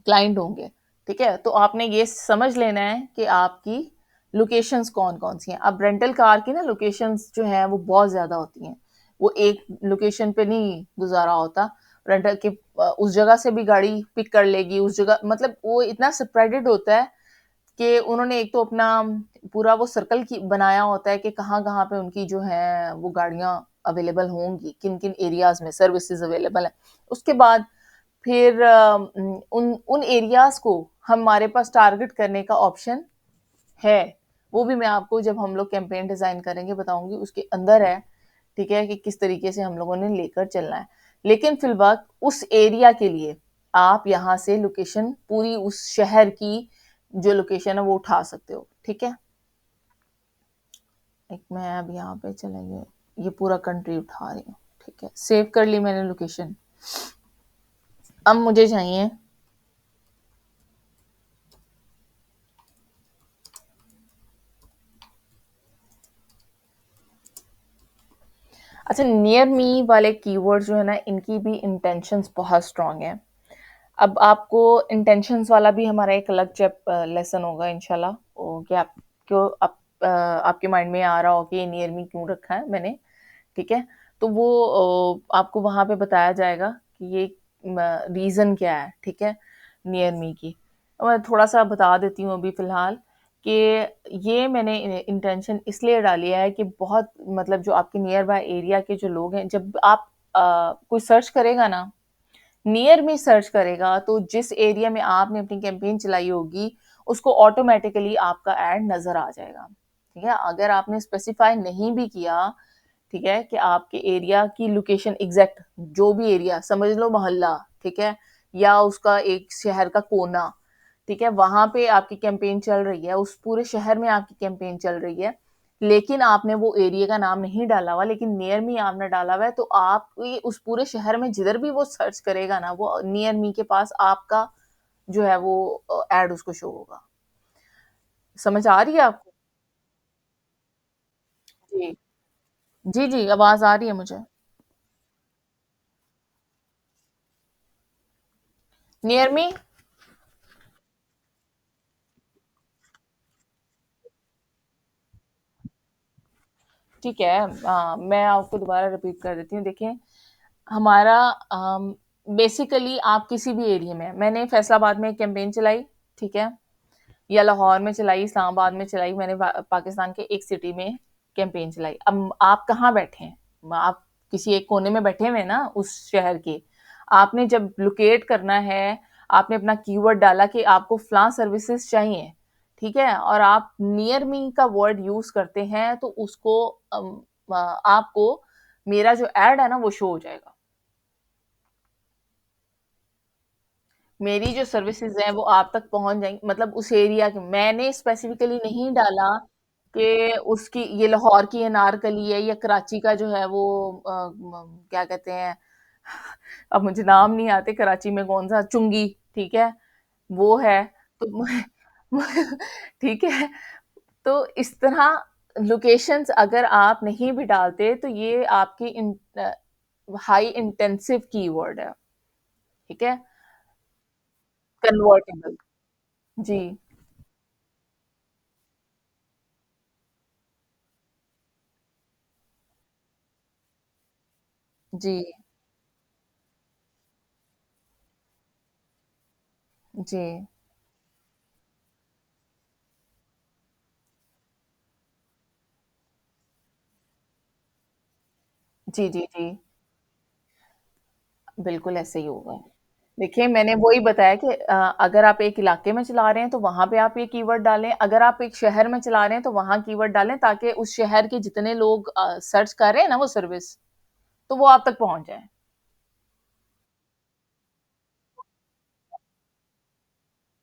क्लाइंट होंगे, ठीक है? तो आपने ये समझ लेना है कि आपकी लोकेशंस कौन-कौन सी हैं। अब रेंटल कार की ना लोकेशंस जो हैं वो बहुत ज़्यादा होती हैं। वो एक लोकेशन पे नहीं गुज़ारा होता। रेंटल की उस जगह से भी गाड़ी पिक कर लेगी, उस जगह, मतलब वो इतना स्प्रेडेड होता है कि उन्होंने एक तो अपना पूरा वो सर्कल की बनाया होता है कि कहाँ-कहाँ पे उनकी जो है वो गाड़ियाँ अवेलेबल होंगी, किन-किन एरियाज़ में सर्विसेज़ अवेलेबल हैं। उसके बाद फिर उन उन एरियाज़ को हमारे पास टारगेट करने का ऑप्शन है। वो भी मैं आपको जब हम लोग कैंपेन डिज़ाइन करेंगे बताऊँगी, उसके अंदर है, ठीक है? कि किस तरीके से हम लोगों ने लेकर चलना है। लेकिन फ़िलवक़्त उस एरिया के लिए आप यहाँ से लोकेशन, पूरी उस शहर की जो लोकेशन है वो उठा सकते हो, ठीक है? एक मैं अब यहाँ पे चलेंगे, ये पूरा कंट्री उठा रही हूँ, ठीक है? सेव कर ली मैंने लोकेशन। अब मुझे चाहिए अच्छा, नियर मी वाले कीवर्ड जो है ना, इनकी भी इंटेंशंस बहुत स्ट्रॉन्ग हैं। अब आपको इंटेंशंस वाला भी हमारा एक अलग लेसन होगा इंशाल्लाह, कि आपके माइंड में आ रहा हो कि ये नियर मी क्यों रखा है मैंने, ठीक है? तो वो आपको वहाँ पे बताया जाएगा कि ये रीज़न क्या है, ठीक है? नियर मी की। मैं थोड़ा-सा बता देती हूँ अभी फ़िलहाल कि ये मैंने इंटेंशन इसलिए डाली है कि बहुत मतलब जो आपके नियर बाय एरिया के जो लोग हैं, जब आप कोई सर्च करेगा ना, नियर में सर्च करेगा, तो जिस एरिया में आपने अपनी कैंपेन चलाई होगी, उसको ऑटोमेटिकली आपका एड नज़र आ जाएगा, ठीक है? अगर आपने स्पेसिफाई नहीं भी किया, ठीक है, कि आपके एरिया की लोकेशन एग्जैक्ट जो भी एरिया समझ लो मोहल्ला, ठीक है, या उसका एक शहर का कोना, ठीक है, वहां पे आपकी कैंपेन चल रही है, उस पूरे शहर में आपकी कैंपेन चल रही है, लेकिन आपने वो एरिया का नाम नहीं डाला हुआ, लेकिन नियर मी आपने डाला हुआ है, तो आप उस पूरे शहर में जिधर भी वो सर्च करेगा ना, वो नियर मी के पास आपका जो है वो एड उसको शो होगा। समझ आ रही है आपको? जी जी जी, आवाज आ रही है मुझे। Near me. ठीक है, मैं आपको दोबारा रिपीट कर देती हूँ। देखिए, हमारा बेसिकली आप किसी भी एरिया में, मैंने फैसलाबाद में एक कैंपेन चलाई, ठीक है, या लाहौर में चलाई, इस्लामाबाद में चलाई, मैंने पाकिस्तान के एक सिटी में कैंपेन चलाई। अब आप कहाँ बैठे हैं? आप किसी एक कोने में बैठे हुए हैं ना उस शहर के। आपने जब लोकेट करना है, आपने अपना कीवर्ड डाला कि आपको फलां सर्विसेज चाहिए, ठीक है, और आप नियर मी का वर्ड यूज करते हैं, तो उसको आपको मेरा जो एड है ना वो शो हो जाएगा। मेरी जो सर्विसेज हैं वो आप तक पहुंच जाएंगी, मतलब उस एरिया के। मैंने स्पेसिफिकली नहीं डाला कि उसकी ये लाहौर की अनारकली है या कराची का जो है वो क्या कहते हैं, अब मुझे नाम नहीं आते, कराची में कौन सा चुंगी, ठीक है, वो है। तो ठीक है, तो इस तरह लोकेशंस अगर आप नहीं भी डालते, तो ये आपकी हाई इंटेंसिव कीवर्ड है, ठीक है, कन्वर्टेबल। जी जी जी जी जी जी, बिल्कुल ऐसे ही होगा। देखिए, मैंने वही बताया कि अगर आप एक इलाके में चला रहे हैं तो वहां पे आप ये कीवर्ड डालें, अगर आप एक शहर में चला रहे हैं तो वहां कीवर्ड डालें, ताकि उस शहर के जितने लोग सर्च कर रहे हैं ना वो सर्विस, तो वो आप तक पहुंच जाए।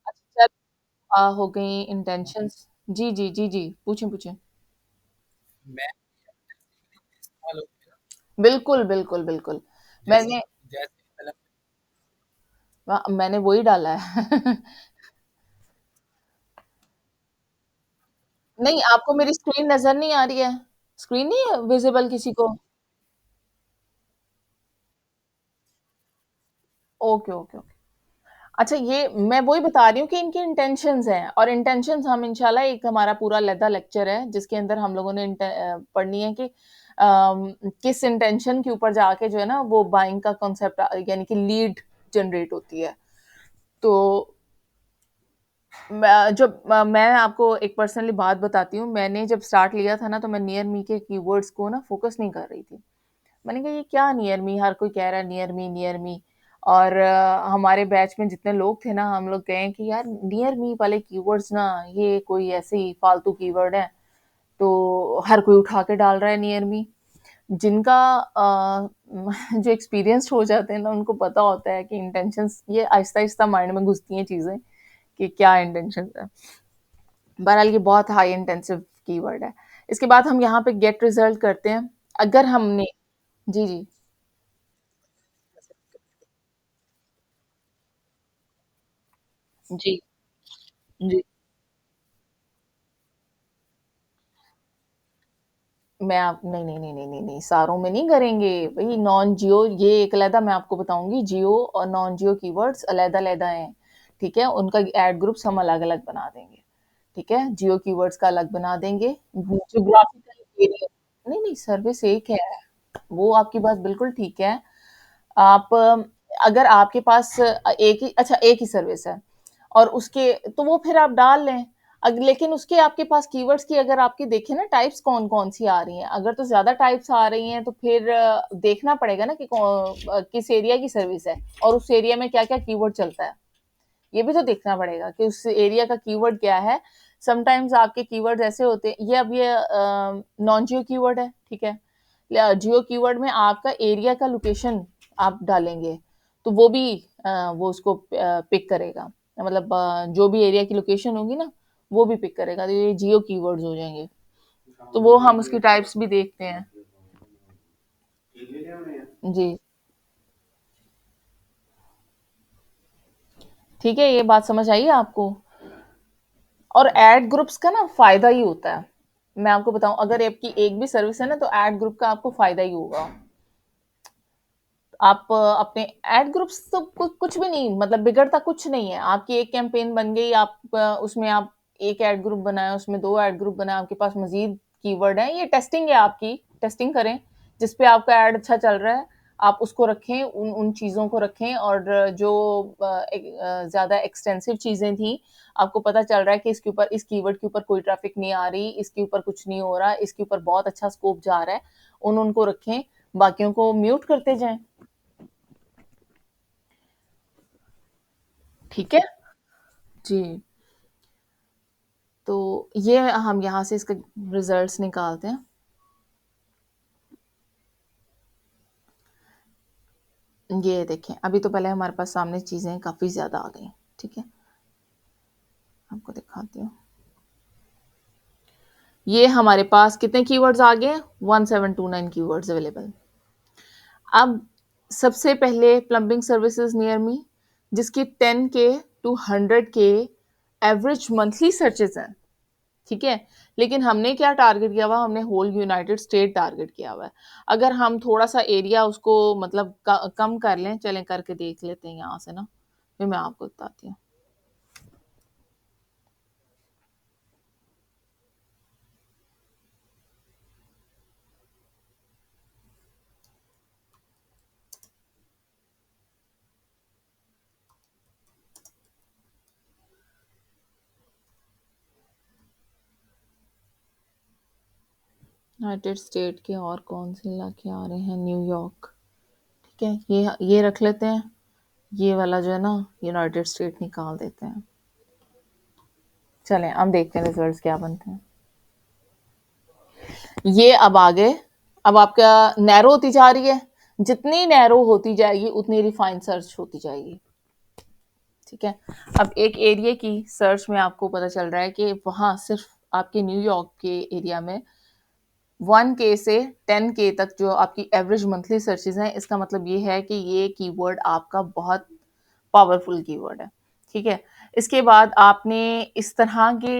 अच्छा, चल, हो गई इंटेंशंस। जी जी जी जी, पूछें पूछें। बिल्कुल बिल्कुल बिल्कुल। मैंने मैंने वही डाला है। नहीं, आपको मेरी स्क्रीन नजर नहीं आ रही है? स्क्रीन नहीं है विजिबल किसी को? Okay okay okay. अच्छा, ये मैं वही बता रही हूँ कि इनके इंटेंशंस हैं, और इंटेंशंस हम इंशाल्लाह, एक हमारा पूरा अलहदा लेक्चर है जिसके अंदर हम लोगों ने पढ़नी है कि किस इंटेंशन के ऊपर जाके जो है ना वो बाइंग का कॉन्सेप्ट यानी कि लीड जनरेट होती है। तो मैं आपको एक पर्सनली बात बताती हूँ। मैंने जब स्टार्ट लिया था ना, तो मैं नियर मी के कीवर्ड्स को ना फोकस नहीं कर रही थी। मैंने कहा ये क्या नियर मी, हर कोई कह रहा है नियर मी नियर मी। और हमारे बैच में जितने लोग थे ना, हम लोग कहें कि यार नियर मी वाले कीवर्ड्स ना, ये कोई ऐसे ही फालतू कीवर्ड है, तो हर कोई उठा के डाल रहा है नियर मी। जिनका जो एक्सपीरियंस हो जाते हैं ना, उनको पता होता है कि इंटेंशंस ये आहिस्ता आहिस्ता माइंड में घुसती हैं चीजें, कि क्या इंटेंशन है। बहरहाल ये बहुत हाई इंटेंसिव कीवर्ड है। इसके बाद हम यहाँ पे गेट रिजल्ट करते हैं। अगर हमने, जी जी जी जी, मैं आप नहीं नहीं नहीं नहीं नहीं नहीं, सारों में नहीं करेंगे भाई। नॉन जियो ये एक अलहदा मैं आपको बताऊंगी, जियो और नॉन जियो कीवर्ड्स अलहदा अलहदा हैं, ठीक है, उनका एड ग्रुप्स हम अलग अलग बना देंगे, ठीक है, जियो कीवर्ड्स का अलग बना देंगे, जोग्राफिकल एरिया। नहीं नहीं, सर्विस एक है, वो आपकी बात बिल्कुल ठीक है। आप अगर आपके पास एक ही, अच्छा एक ही सर्विस है, और उसके, तो वो फिर आप डाल लें। लेकिन उसके आपके पास कीवर्ड्स की अगर आपकी देखें ना टाइप्स कौन-कौन सी आ रही हैं, अगर तो ज़्यादा टाइप्स आ रही हैं तो फिर देखना पड़ेगा ना कि किस एरिया की सर्विस है और उस एरिया में क्या-क्या कीवर्ड चलता है। ये भी तो देखना पड़ेगा कि उस एरिया का कीवर्ड क्या है। समटाइम्स आपके कीवर्ड ऐसे होते हैं, ये अब ये नॉन जियो कीवर्ड है, ठीक है। जियो कीवर्ड में आपका एरिया का लोकेशन आप डालेंगे तो वो भी वो उसको पिक करेगा, मतलब जो भी एरिया की लोकेशन होगी ना वो भी पिक करेगा, तो ये जियो कीवर्ड्स हो जाएंगे। तो वो हम उसकी टाइप्स भी देखते हैं। जी, ठीक है, ये बात समझ आई है आपको। और एड ग्रुप्स का ना फायदा ही होता है, मैं आपको बताऊं, अगर आपकी एक भी सर्विस है ना तो एड ग्रुप का आपको फायदा ही होगा। आप अपने एड ग्रुप्स तो कुछ भी नहीं, मतलब बिगड़ता कुछ नहीं है। आपकी एक कैंपेन बन गई, आप उसमें आप एक एड ग्रुप बनाए, उसमें 2 एड ग्रुप बनाए, आपके पास मजीद कीवर्ड है, ये टेस्टिंग है आपकी, टेस्टिंग करें। जिस पे आपका एड अच्छा चल रहा है आप उसको रखें, उन उन चीज़ों को रखें। और जो ज़्यादा एक्सटेंसिव चीज़ें थी, आपको पता चल रहा है कि इसके ऊपर, इस कीवर्ड के ऊपर कोई ट्रैफिक नहीं आ रही, इसके ऊपर कुछ नहीं हो रहा, इसके ऊपर बहुत अच्छा स्कोप जा रहा है, उनको रखें, बाकियों को म्यूट करते जाएं। ठीक है? जी। तो ये हम यहाँ से इसका रिजल्ट्स निकालते हैं। ये देखें, अभी तो पहले हमारे पास सामने चीज़ें काफ़ी ज़्यादा आ गई। ठीक है? आपको दिखाती हूँ। ये हमारे पास कितने कीवर्ड्स आ गए? 1729 कीवर्ड्स अवेलेबल। अब सबसे पहले प्लम्बिंग सर्विसेज नियर मी, जिसकी 10 के टू 100 के एवरेज मंथली सर्चेस हैं। ठीक है, लेकिन हमने क्या टारगेट किया हुआ, हमने होल यूनाइटेड स्टेट टारगेट किया हुआ है। अगर हम थोड़ा सा एरिया उसको मतलब कम कर लें, चलें करके देख लेते हैं यहाँ से ना, फिर मैं आपको बताती हूँ। यूनाइटेड स्टेट के और कौन से इलाके आ रहे हैं? न्यूयॉर्क। ठीक है, ये रख लेते हैं। ये वाला जो है ना, यूनाइटेड स्टेट निकाल देते हैं। चलें अब देखते हैं रिजल्ट्स क्या बनते हैं। ये अब आगे, अब आपका नैरो होती जा रही है, जितनी नैरो होती जाएगी उतनी रिफाइन सर्च होती जाएगी। ठीक है, अब एक एरिया की सर्च में आपको पता चल रहा है कि वहां सिर्फ आपके न्यूयॉर्क के एरिया में 1K से 10K तक जो आपकी एवरेज मंथली सर्चेज हैं, इसका मतलब ये है कि ये कीवर्ड आपका बहुत पावरफुल कीवर्ड है। ठीक है, इसके बाद आपने इस तरह के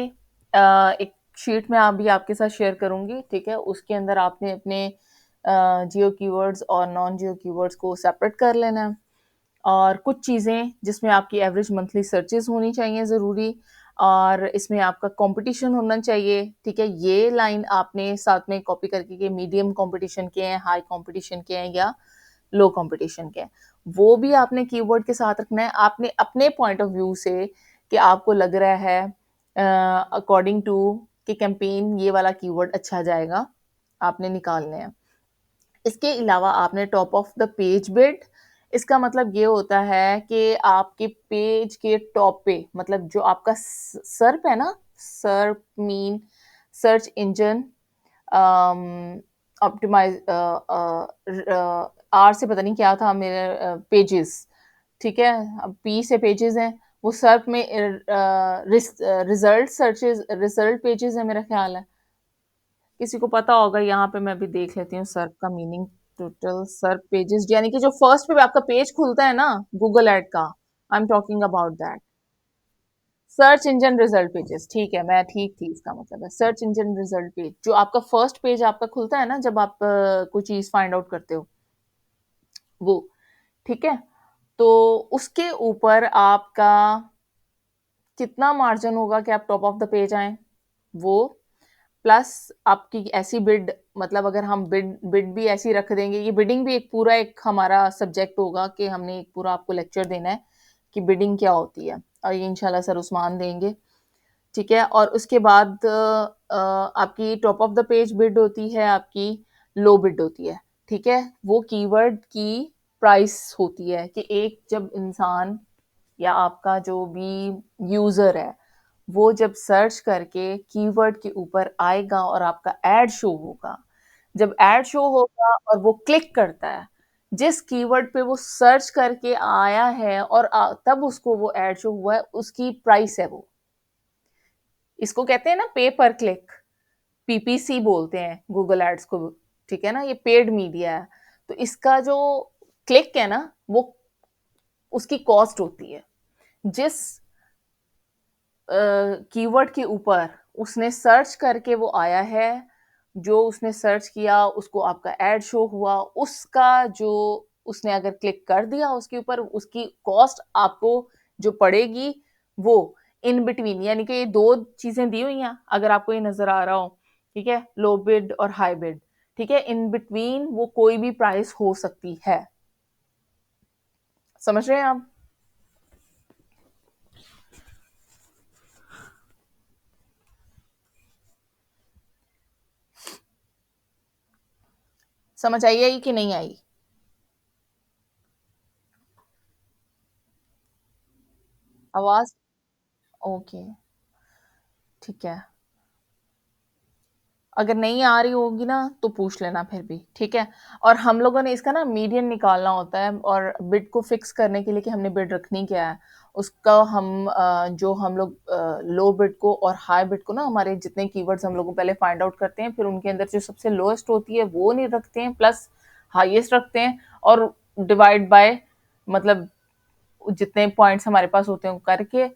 एक शीट में अभी आपके साथ शेयर करूंगी। ठीक है, उसके अंदर आपने अपने जियो कीवर्ड्स और नॉन जियो कीवर्ड्स को सेपरेट कर लेना है, और कुछ चीज़ें जिसमें आपकी एवरेज मंथली सर्चेस होनी चाहिए ज़रूरी, और इसमें आपका कंपटीशन होना चाहिए। ठीक है, ये लाइन आपने साथ में कॉपी करके कि मीडियम कंपटीशन के हैं, हाई कंपटीशन के हैं या लो कंपटीशन के हैं, वो भी आपने कीवर्ड के साथ रखना है। आपने अपने पॉइंट ऑफ व्यू से कि आपको लग रहा है अकॉर्डिंग टू कि कैंपेन ये वाला कीवर्ड अच्छा जाएगा, आपने निकालने हैं। इसके अलावा आपने top of the page bid, इसका मतलब ये होता है कि आपके पेज के टॉप पे, मतलब जो आपका सर्प है ना, SERP mean search engine optimize, आर से पता नहीं क्या था मेरे, पेजेस। ठीक है, अब पी से पेजेस हैं, वो सर्प में रिजल्ट सर्चेस, रिजल्ट पेजेस है मेरा ख्याल है। किसी को पता होगा, यहाँ पे मैं भी देख लेती हूँ सर्प का मीनिंग। टोटल सर्प पेजेस यानी कि जो फर्स्ट पे आपका पेज खुलता है ना गूगल एड का, I am talking about that. Search engine result pages, ठीक है, मैं ठीक थी, इसका मतलब है सर्च इंजन रिजल्ट पेज, जो आपका फर्स्ट पेज आपका खुलता है ना जब आप कोई चीज फाइंड आउट करते हो, वो। ठीक है, तो उसके ऊपर आपका कितना मार्जिन होगा कि आप टॉप ऑफ द पेज आए, वो प्लस आपकी ऐसी बिड, मतलब अगर हम बिड बिड भी ऐसी रख देंगे, ये बिडिंग भी एक पूरा एक हमारा सब्जेक्ट होगा कि हमने एक पूरा आपको लेक्चर देना है कि बिडिंग क्या होती है, और ये इंशाल्लाह सर उस्मान देंगे। ठीक है? और उसके बाद आपकी top of the page bid होती है, आपकी लो बिड होती है, ठीक है? वो कीवर्ड की प्राइस होती है कि एक जब इंसान या आपका जो भी यूज़र है, वो जब सर्च करके कीवर्ड के ऊपर आएगा और आपका एड शो होगा, जब एड शो होगा और वो क्लिक करता है, जिस कीवर्ड पे वो सर्च करके आया है और तब उसको वो एड शो हुआ है, उसकी प्राइस है वो। इसको कहते हैं ना पे पर क्लिक, पीपीसी बोलते हैं गूगल एड्स को, ठीक है ना? ये पेड मीडिया है। तो इसका जो क्लिक है ना, वो उसकी कॉस्ट होती है। जिस कीवर्ड के ऊपर उसने सर्च करके वो आया है, जो उसने सर्च किया, उसको आपका एड शो हुआ, उसका जो उसने अगर क्लिक कर दिया उसके ऊपर, उसकी कॉस्ट आपको जो पड़ेगी वो इन बिटवीन, यानी कि ये दो चीजें दी हुई हैं, अगर आपको ये नजर आ रहा हो, ठीक है, लो बिड और हाई बिड, ठीक है, इन बिटवीन वो कोई भी प्राइस हो सकती है। समझ रहे हैं आप? समझ आई कि नहीं आई? आवाज? ओके, ठीक है। अगर नहीं आ रही होगी ना तो पूछ लेना फिर भी, ठीक है? और हम लोगों ने इसका ना मीडियन निकालना होता है, और बिड को फिक्स करने के लिए कि हमने बिड रखनी क्या है, उसका हम जो हम लोग लो बिड को और हाई बिड को ना, हमारे जितने कीवर्ड्स हम लोग पहले फाइंड आउट करते हैं, फिर उनके अंदर जो सबसे लोएस्ट होती है वो नहीं रखते हैं, प्लस हाईएस्ट रखते हैं, और डिवाइड बाय, मतलब जितने पॉइंट्स हमारे पास होते हैं करके,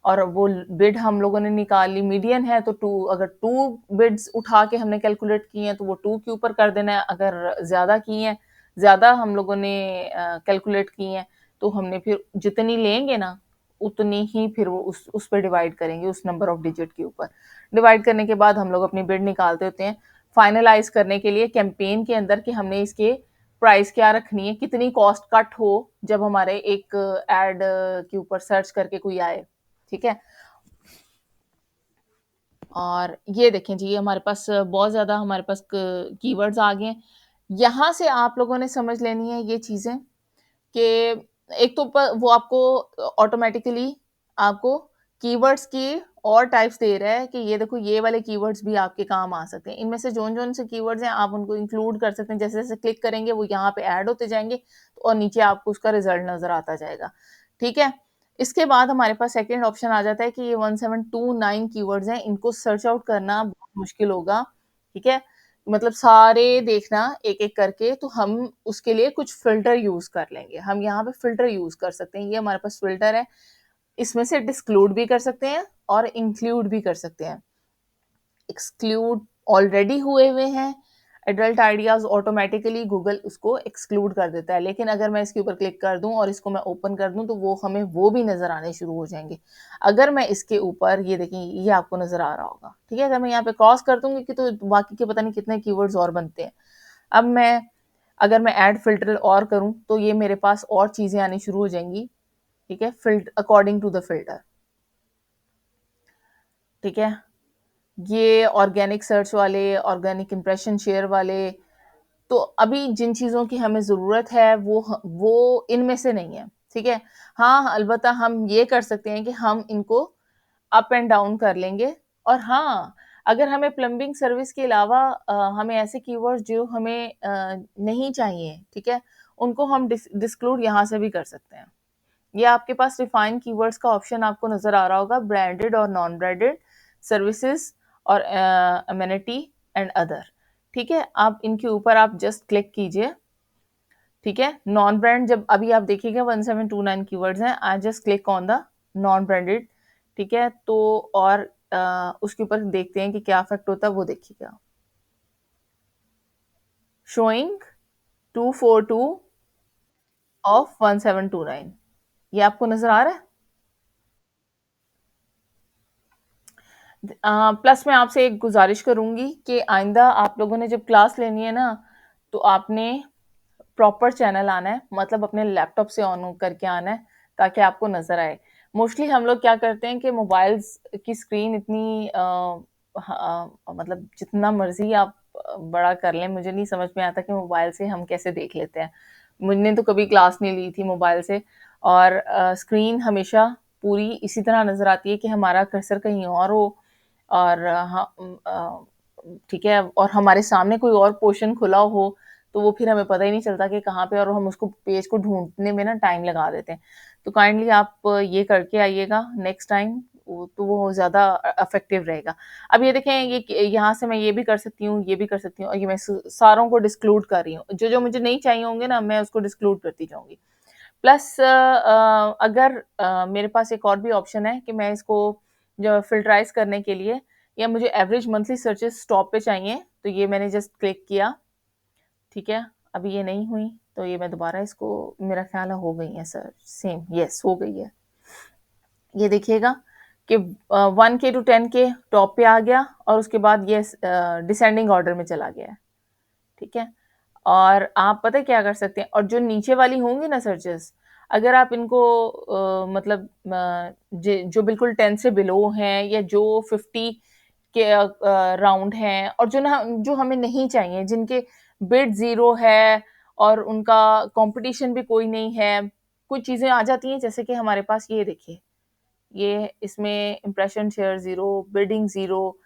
और वो बिड हम लोगों ने निकाली, मीडियन है तो टू, अगर टू बिड्स उठा के हमने कैलकुलेट की हैं तो वो टू के ऊपर कर देना है, अगर ज्यादा की हैं, ज्यादा हम लोगों ने कैलकुलेट की हैं, तो हमने फिर जितनी लेंगे ना उतनी ही फिर वो उस पर डिवाइड करेंगे, उस नंबर ऑफ डिजिट के ऊपर डिवाइड करने के बाद हम लोग अपनी बिड निकालते होते हैं, फाइनलाइज करने के लिए कैंपेन के अंदर कि हमने इसके प्राइस क्या रखनी है, कितनी कॉस्ट कट हो जब हमारे एक एड के ऊपर सर्च करके कोई आए, ठीक है? और ये देखें जी, हमारे पास बहुत ज़्यादा हमारे पास कीवर्ड्स आ गए हैं। यहाँ से आप लोगों ने समझ लेनी है ये चीज़ें कि एक तो वो आपको ऑटोमेटिकली आपको कीवर्ड्स की और टाइप्स दे रहा है कि ये देखो, ये वाले कीवर्ड्स भी आपके काम आ सकते हैं। इनमें से जोन से कीवर्ड्स हैं आप उनको इंक्लूड कर सकते हैं, जैसे जैसे क्लिक करेंगे वो यहाँ पे ऐड होते जाएंगे और नीचे आपको उसका रिजल्ट नजर आता जाएगा, ठीक है? इसके बाद हमारे पास सेकेंड ऑप्शन आ जाता है कि ये 1729 कीवर्ड्स हैं, इनको सर्च आउट करना बहुत मुश्किल होगा, ठीक है? मतलब सारे देखना एक एक करके, तो हम उसके लिए कुछ फिल्टर यूज कर लेंगे। हम यहाँ पे फिल्टर यूज कर सकते हैं, ये हमारे पास फिल्टर है, इसमें से डिस्क्लूड भी कर सकते हैं और इंक्लूड भी कर सकते हैं। एक्सक्लूड ऑलरेडी हुए हुए हैं एडल्ट आइडियाज, ऑटोमेटिकली गूगल उसको एक्सक्लूड कर देता है, लेकिन अगर मैं इसके ऊपर क्लिक कर दूं और इसको मैं ओपन कर दूं तो वो हमें वो भी नजर आने शुरू हो जाएंगे। अगर मैं इसके ऊपर, ये देखें, ये आपको नजर आ रहा होगा, ठीक है? अगर मैं यहाँ पे क्रॉस कर दूंगी कि तो बाकी के पता नहीं कितने कीवर्ड्स और बनते हैं। अब मैं, अगर मैं ऐड फिल्टर और करूं तो ये मेरे पास और चीजें आनी शुरू हो जाएंगी, ठीक है? Filter according to the filter, ठीक है? ये ऑर्गेनिक सर्च वाले, ऑर्गेनिक इंप्रेशन शेयर वाले, तो अभी जिन चीज़ों की हमें ज़रूरत है वो इनमें से नहीं है, ठीक है? हाँ, अलबत्ता हम ये कर सकते हैं कि हम इनको अप एंड डाउन कर लेंगे, और हाँ, अगर हमें प्लम्बिंग सर्विस के अलावा हमें ऐसे कीवर्ड्स जो हमें नहीं चाहिए, ठीक है? उनको हम डिस्क्लूड यहाँ से भी कर सकते हैं। ये आपके पास रिफाइन कीवर्ड्स का ऑप्शन आपको नजर आ रहा होगा, ब्रांडेड और नॉन ब्रांडेड सर्विसेज और अमेनिटी एंड अदर, ठीक है? आप इनके ऊपर आप जस्ट क्लिक कीजिए, ठीक है? नॉन ब्रांड, जब अभी आप देखिएगा 1729 कीवर्ड्स हैं, I just click on the non branded, ठीक है? तो और उसके ऊपर देखते हैं कि क्या इफेक्ट होता है, वो देखिएगा। शोइंग 242 ऑफ 1729, ये आपको नजर आ रहा है? प्लस मैं आपसे एक गुजारिश करूंगी कि आइंदा आप लोगों ने जब क्लास लेनी है ना, तो आपने प्रॉपर चैनल आना है, मतलब अपने लैपटॉप से ऑन करके आना है, ताकि आपको नजर आए। मोस्टली हम लोग क्या करते हैं कि मोबाइल्स की स्क्रीन इतनी मतलब जितना मर्जी आप बड़ा कर लें, मुझे नहीं समझ में आता कि मोबाइल से हम कैसे देख लेते हैं। मैंने तो कभी क्लास नहीं ली थी मोबाइल से, और स्क्रीन हमेशा पूरी इसी तरह नजर आती है कि हमारा कर्सर कहीं और हो, और ठीक है, और हमारे सामने कोई और पोर्शन खुला हो, तो वो फिर हमें पता ही नहीं चलता कि कहाँ पे, और हम उसको पेज को ढूंढने में ना टाइम लगा देते हैं। तो काइंडली आप ये करके आइएगा नेक्स्ट टाइम, तो वो ज़्यादा इफेक्टिव रहेगा। अब ये देखें, ये यहाँ से मैं ये भी कर सकती हूँ, ये भी कर सकती हूँ, और ये मैं सारों को डिस्क्लूड कर रही हूँ। जो जो मुझे नहीं चाहिए होंगे ना, मैं उसको डिस्क्लूड करती जाऊंगी। प्लस अगर मेरे पास एक और भी ऑप्शन है कि मैं इसको जो फिल्टराइज करने के लिए, या मुझे एवरेज मंथली सर्चेस टॉप पे चाहिए, तो ये मैंने जस्ट क्लिक किया, ठीक है। अभी ये नहीं हुई, तो ये मैं दोबारा इसको, मेरा ख्याल है हो गई है सर, सेम, यस हो गई है। ये देखिएगा कि 1K टू 10K टॉप पे आ गया, और उसके बाद ये डिसेंडिंग ऑर्डर में चला गया है, ठीक है। और आप पता है क्या कर सकते हैं, और जो नीचे वाली होंगी ना सर्चेस, अगर आप इनको मतलब जो बिल्कुल 10 से बिलो हैं, या जो 50 के राउंड हैं, और जो ना, जो हमें नहीं चाहिए, जिनके बिड जीरो है और उनका कंपटीशन भी कोई नहीं है, कुछ चीजें आ जाती हैं, जैसे कि हमारे पास ये देखिए, ये इसमें impression share zero, bidding zero.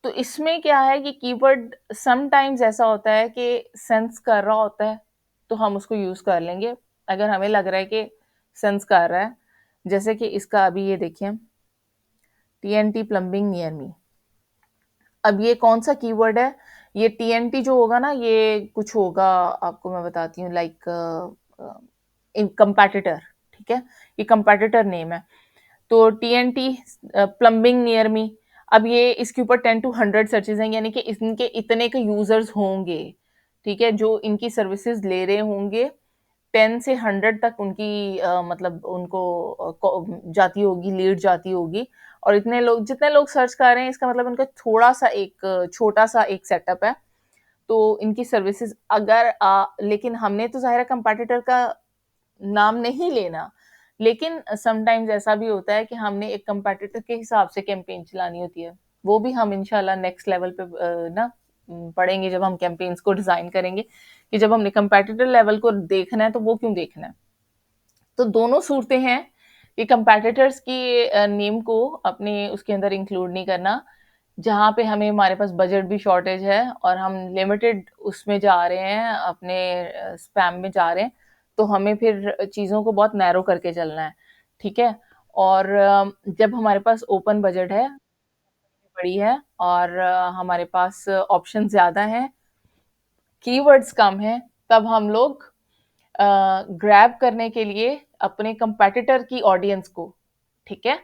तो इसमें क्या है कि कीवर्ड समटाइम्स ऐसा होता है कि सेंस कर रहा होता है, तो हम उसको यूज कर लेंगे अगर हमें लग रहा है कि सेंस कर रहा है। जैसे कि इसका अभी ये देखिए, टीएनटी प्लम्बिंग नियर मी। अब ये कौन सा कीवर्ड है? ये टीएनटी जो होगा ना, ये कुछ होगा, आपको मैं बताती हूँ, लाइक इन कंपैटिटर, ठीक है, ये कंपैटिटर नेम है। तो टीएनटी प्लम्बिंग नियर मी, अब ये इसके ऊपर 10 to 100 सर्चेज हैं, यानी कि इनके इतने के यूजर्स होंगे, ठीक है, जो इनकी सर्विसेज ले रहे होंगे। 10 से 100 तक उनकी मतलब उनको जाती होगी, लीड जाती होगी, और इतने लोग, जितने लोग सर्च कर रहे हैं, इसका मतलब उनका थोड़ा सा एक छोटा सा एक सेटअप है। तो इनकी सर्विसेज अगर लेकिन हमने तो ज़ाहिर है कंपैटिटर का नाम नहीं लेना, लेकिन समटाइम्स ऐसा भी होता है कि हमने एक कंपैटिटर के हिसाब से कैंपेन चलानी होती है। वो भी हम इंशाल्लाह नेक्स्ट लेवल पे ना पढ़ेंगे, जब हम कैंपेन्स को डिजाइन करेंगे, कि जब हमने कंपैटिटर लेवल को देखना है, तो वो क्यों देखना है। तो दोनों सूरतें हैं कि कंपैटिटर्स की नेम को अपने उसके अंदर इंक्लूड नहीं करना, जहाँ पे हमें, हमारे पास बजट भी शॉर्टेज है, और हम लिमिटेड उसमें जा रहे हैं, अपने स्पैम में जा रहे हैं, तो हमें फिर चीज़ों को बहुत नैरो करके चलना है, ठीक है। और जब हमारे पास ओपन बजट है, बड़ी है, और हमारे पास ऑप्शन ज़्यादा हैं, कीवर्ड्स कम हैं, तब हम लोग ग्रैब करने के लिए अपने कंपेटिटर की ऑडियंस को, ठीक है,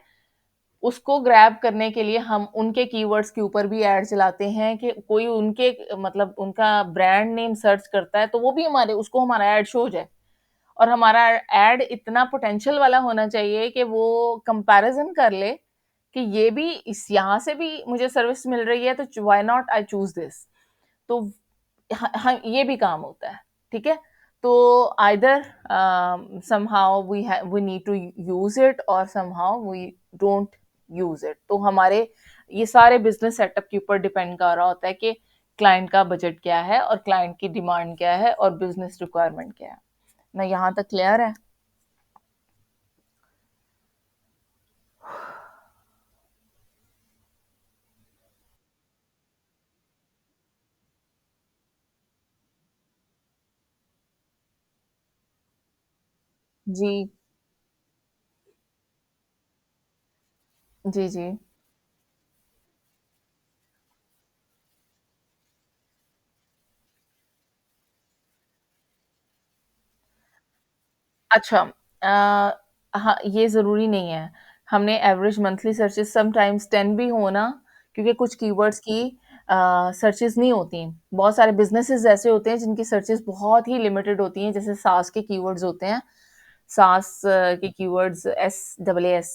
उसको ग्रैब करने के लिए हम उनके कीवर्ड्स के ऊपर भी ऐड चलाते हैं, कि कोई उनके मतलब उनका ब्रांड नेम सर्च करता है, तो वो भी हमारे, उसको हमारा ऐड शो हो जाए, और हमारा ऐड इतना पोटेंशियल वाला होना चाहिए कि वो कंपैरिजन कर ले कि ये भी, इस यहाँ से भी मुझे सर्विस मिल रही है, तो why not I choose this. तो ये भी काम होता है, ठीक है। तो either somehow we need to use it, और somehow we don't use it। तो हमारे ये सारे बिजनेस सेटअप के ऊपर डिपेंड कर रहा होता है कि क्लाइंट का बजट क्या है, और क्लाइंट की डिमांड क्या है, और बिजनेस रिक्वायरमेंट क्या है ना। यहाँ तक क्लियर है? जी, जी, जी। अच्छा, हाँ, ये ज़रूरी नहीं है। हमने एवरेज मंथली सर्चेज़ समटाइम्स 10 भी हो ना, क्योंकि कुछ कीवर्ड्स की सर्चेज़ नहीं होती। बहुत सारे बिज़नेसेस ऐसे होते हैं जिनकी सर्चेज़ बहुत ही लिमिटेड होती हैं, जैसे सास के कीवर्ड्स होते हैं। सास के कीवर्ड्स SaaS,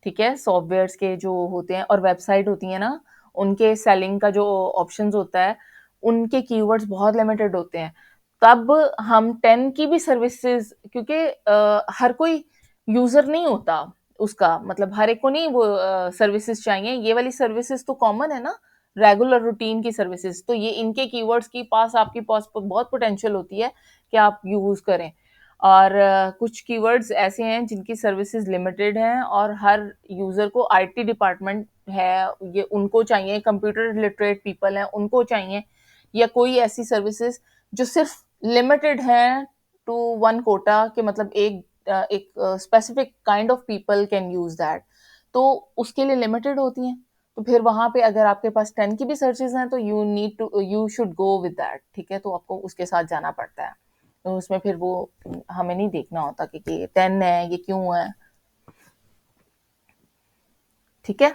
ठीक है? सॉफ्टवेयर्स के जो होते हैं, और वेबसाइट होती है ना, उनके सेलिंग का जो ऑप्शंस होता है, उनके कीवर्ड्स बहुत लिमिटेड होते हैं। तब हम 10 की भी सर्विसेज, क्योंकि हर कोई यूजर नहीं होता, उसका मतलब हर एक को नहीं वो सर्विसेज चाहिए, ये वाली सर्विसेज तो कॉमन है ना, रेगुलर रूटीन की सर्विसेज, तो ये इनके कीवर्ड्स की पास आपके पास बहुत पोटेंशियल होती है कि आप यूज करें। और कुछ कीवर्ड्स ऐसे हैं जिनकी सर्विसेज लिमिटेड हैं और हर यूजर को आईटी डिपार्टमेंट है ये उनको चाहिए, कंप्यूटर लिटरेट पीपल हैं उनको चाहिए, या कोई ऐसी सर्विसेज जो सिर्फ लिमिटेड है टू वन कोटा के मतलब एक specific kind of people can use that, तो उसके लिए लिमिटेड होती हैं। तो फिर वहां पे अगर आपके पास 10 की भी सर्चेज हैं तो you should go with that, ठीक है, तो आपको उसके साथ जाना पड़ता है। तो उसमें फिर वो हमें नहीं देखना होता कि ये 10 है ये क्यों है, ठीक है।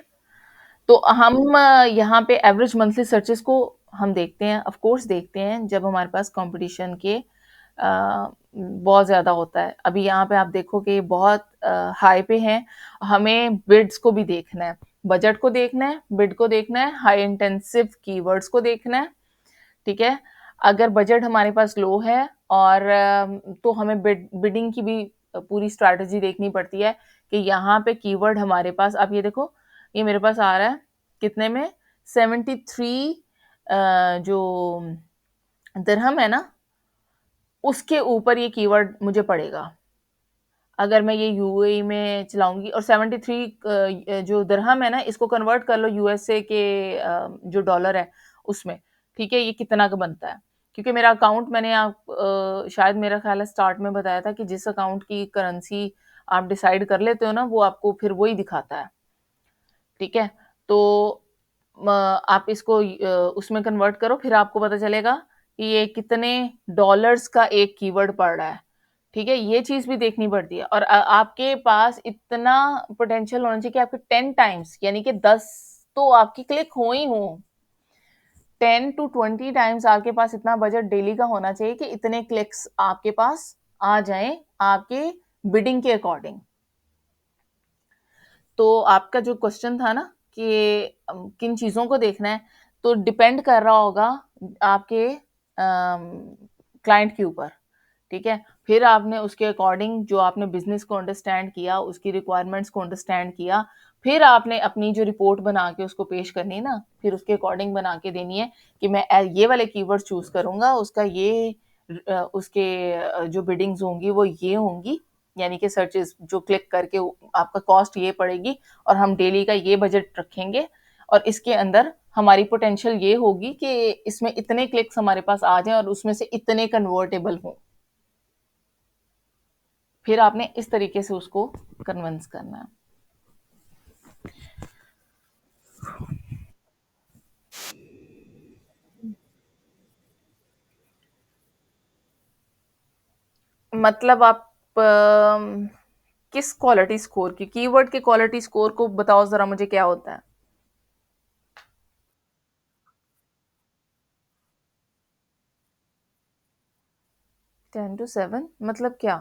तो हम यहाँ पे एवरेज मंथली सर्चेस को हम देखते हैं, ऑफ कोर्स देखते हैं जब हमारे पास कंपटीशन के बहुत ज़्यादा होता है। अभी यहाँ पे आप देखो कि बहुत हाई पे हैं, हमें बिड्स को भी देखना है, बजट को देखना है, बिड को देखना है, हाई इंटेंसिव कीवर्ड्स को देखना है, ठीक है। अगर बजट हमारे पास लो है और तो हमें बिडिंग की भी पूरी स्ट्रैटेजी देखनी पड़ती है कि यहाँ पे कीवर्ड हमारे पास, आप ये देखो ये मेरे पास आ रहा है कितने में, 73 जो दिरहम है ना उसके ऊपर ये कीवर्ड मुझे पड़ेगा अगर मैं ये यूएई में चलाऊंगी। और 73 जो दिरहम है ना इसको कन्वर्ट कर लो यूएसए के जो डॉलर है उसमें, ठीक है, ये कितना का बनता है, क्योंकि मेरा अकाउंट मैंने आप शायद मेरा ख्याल है स्टार्ट में बताया था कि जिस अकाउंट की करेंसी आप डिसाइड कर लेते हो ना वो आपको फिर वही दिखाता है, ठीक है। तो आप इसको उसमें कन्वर्ट करो फिर आपको पता चलेगा कि ये कितने डॉलर्स का एक कीवर्ड पड़ रहा है, ठीक है, ये चीज भी देखनी पड़ती है। और आपके पास इतना पोटेंशियल होना चाहिए कि आपके 10 टाइम्स यानी कि 10 तो आपकी क्लिक हो ही हो, 10 to 20 टाइम्स आपके पास इतना बजट डेली का होना चाहिए कि इतने क्लिक्स आपके पास आ जाएं आपके बिडिंग के अकॉर्डिंग। तो आपका जो क्वेश्चन था ना कि किन चीजों को देखना है, तो डिपेंड कर रहा होगा आपके क्लाइंट के ऊपर, ठीक है। फिर आपने उसके अकॉर्डिंग जो आपने बिजनेस को अंडरस्टैंड किया, उसकी रिक्वायरमेंट्स को अंडरस्टैंड किया, फिर आपने अपनी जो रिपोर्ट बना के उसको पेश करनी है ना, फिर उसके अकॉर्डिंग बना के देनी है कि मैं ये वाले कीवर्ड चूज करूंगा, उसका ये उसके जो बिडिंग्स होंगी वो ये होंगी, यानी कि सर्चेस जो क्लिक करके आपका कॉस्ट ये पड़ेगी और हम डेली का ये बजट रखेंगे और इसके अंदर हमारी पोटेंशियल ये होगी कि इसमें इतने क्लिक्स हमारे पास आ जाएं और उसमें से इतने कन्वर्टेबल हों। फिर आपने इस तरीके से उसको कन्विंस करना है। मतलब आप किस क्वालिटी स्कोर की, कीवर्ड के क्वालिटी स्कोर को बताओ जरा मुझे क्या होता है। 10 to 7 मतलब क्या?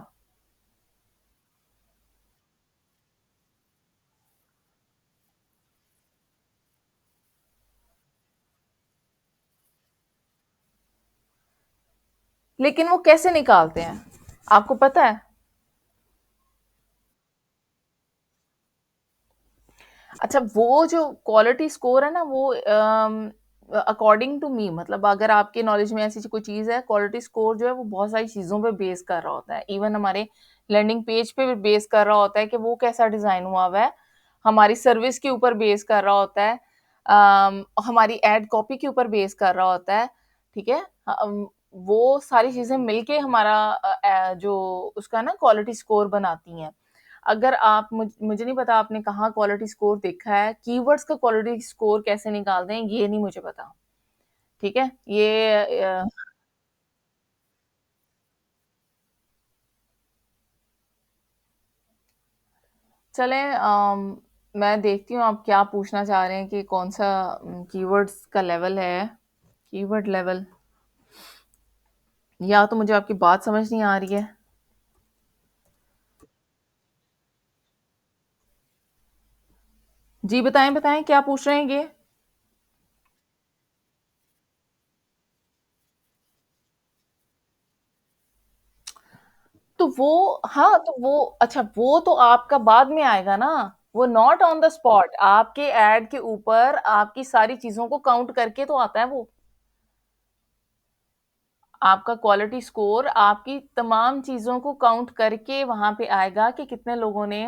लेकिन वो कैसे निकालते हैं आपको पता है? अच्छा, वो जो क्वालिटी स्कोर है ना वो अकॉर्डिंग टू मी, मतलब अगर आपके नॉलेज में ऐसी कोई चीज है, क्वालिटी स्कोर जो है वो बहुत सारी चीजों पे बेस कर रहा होता है, इवन हमारे लैंडिंग पेज पे भी बेस कर रहा होता है कि वो कैसा डिजाइन हुआ हुआ है, हमारी सर्विस के ऊपर बेस कर रहा होता है, हमारी एड कॉपी के ऊपर बेस कर रहा होता है, ठीक है। वो सारी चीजें मिलके हमारा जो उसका ना क्वालिटी स्कोर बनाती हैं। अगर आप मुझे नहीं पता आपने कहाँ क्वालिटी स्कोर देखा है, कीवर्ड्स का क्वालिटी स्कोर कैसे निकालते हैं ये नहीं मुझे पता, ठीक है। ये चले मैं देखती हूँ आप क्या पूछना चाह रहे हैं कि कौन सा कीवर्ड्स का लेवल है, कीवर्ड लेवल, या तो मुझे आपकी बात समझ नहीं आ रही है। जी बताएं बताएं क्या पूछ रहे हैं ये। तो तो वो हाँ, तो वो अच्छा वो तो आपका बाद में आएगा ना, वो नॉट ऑन द स्पॉट, आपके एड के ऊपर आपकी सारी चीज़ों को काउंट करके तो आता है वो। आपका क्वालिटी स्कोर आपकी तमाम चीज़ों को काउंट करके वहाँ पे आएगा कि कितने लोगों ने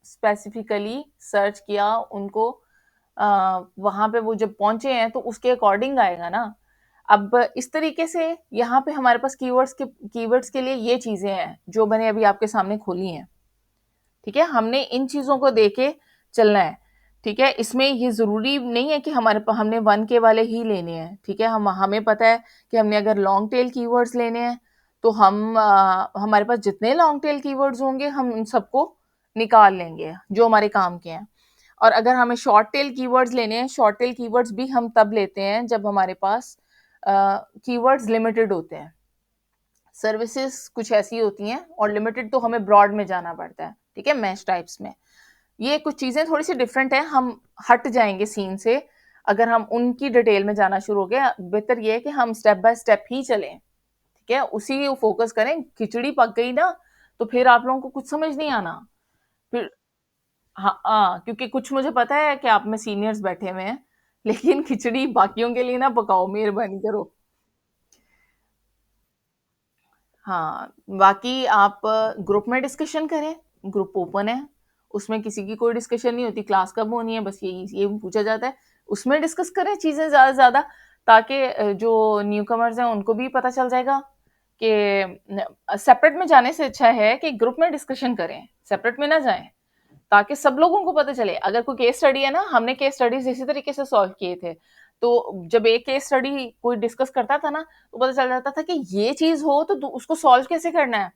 स्पेसिफिकली सर्च किया उनको, वहाँ पे वो जब पहुँचे हैं तो उसके अकॉर्डिंग आएगा ना। अब इस तरीके से यहाँ पे हमारे पास कीवर्ड्स के लिए ये चीज़ें हैं जो मैंने अभी आपके सामने खोली हैं। ठीक है, हमने इन चीज़ों को देके चलना है। ठीक है, इसमें ये ज़रूरी नहीं है कि हमने 1K वाले ही लेने हैं। ठीक है, हमें पता है कि हमने अगर लॉन्ग टेल कीवर्ड्स लेने हैं तो हमारे पास जितने लॉन्ग टेल कीवर्ड्स होंगे हम उन सबको निकाल लेंगे जो हमारे काम के हैं। और अगर हमें शॉर्ट टेल कीवर्ड्स लेने हैं, शॉर्ट टेल कीवर्ड्स भी हम तब लेते हैं जब हमारे पास कीवर्ड्स लिमिटेड होते हैं। सर्विसेज कुछ ऐसी होती हैं और लिमिटेड तो हमें ब्रॉड में जाना पड़ता है। ठीक है, मैच टाइप्स में ये कुछ चीजें थोड़ी सी डिफरेंट है, हम हट जाएंगे सीन से अगर हम उनकी डिटेल में जाना शुरू हो गए। बेहतर ये है कि हम स्टेप बाय स्टेप ही चलें। ठीक है, उसी फोकस करें। खिचड़ी पक गई ना तो फिर आप लोगों को कुछ समझ नहीं आना फिर। हाँ हाँ, क्योंकि कुछ मुझे पता है कि आप में सीनियर्स बैठे हुए हैं, लेकिन खिचड़ी बाकियों के लिए ना पकाओ, मेहरबानी करो। हाँ, बाकी आप ग्रुप में डिस्कशन करें, ग्रुप ओपन है, उसमें किसी की कोई डिस्कशन नहीं होती, क्लास कब होनी है बस यही ये पूछा जाता है। उसमें डिस्कस करें चीज़ें ज़्यादा से ज़्यादा, ताकि जो न्यू कमर्स हैं उनको भी पता चल जाएगा कि सेपरेट में जाने से अच्छा है कि ग्रुप में डिस्कशन करें, सेपरेट में ना जाएं, ताकि सब लोगों को पता चले। अगर कोई केस स्टडी है ना, हमने केस स्टडीज इसी तरीके से सॉल्व किए थे। तो जब एक केस स्टडी कोई डिस्कस करता था ना तो पता चल जाता था कि ये चीज हो तो उसको सॉल्व कैसे करना है,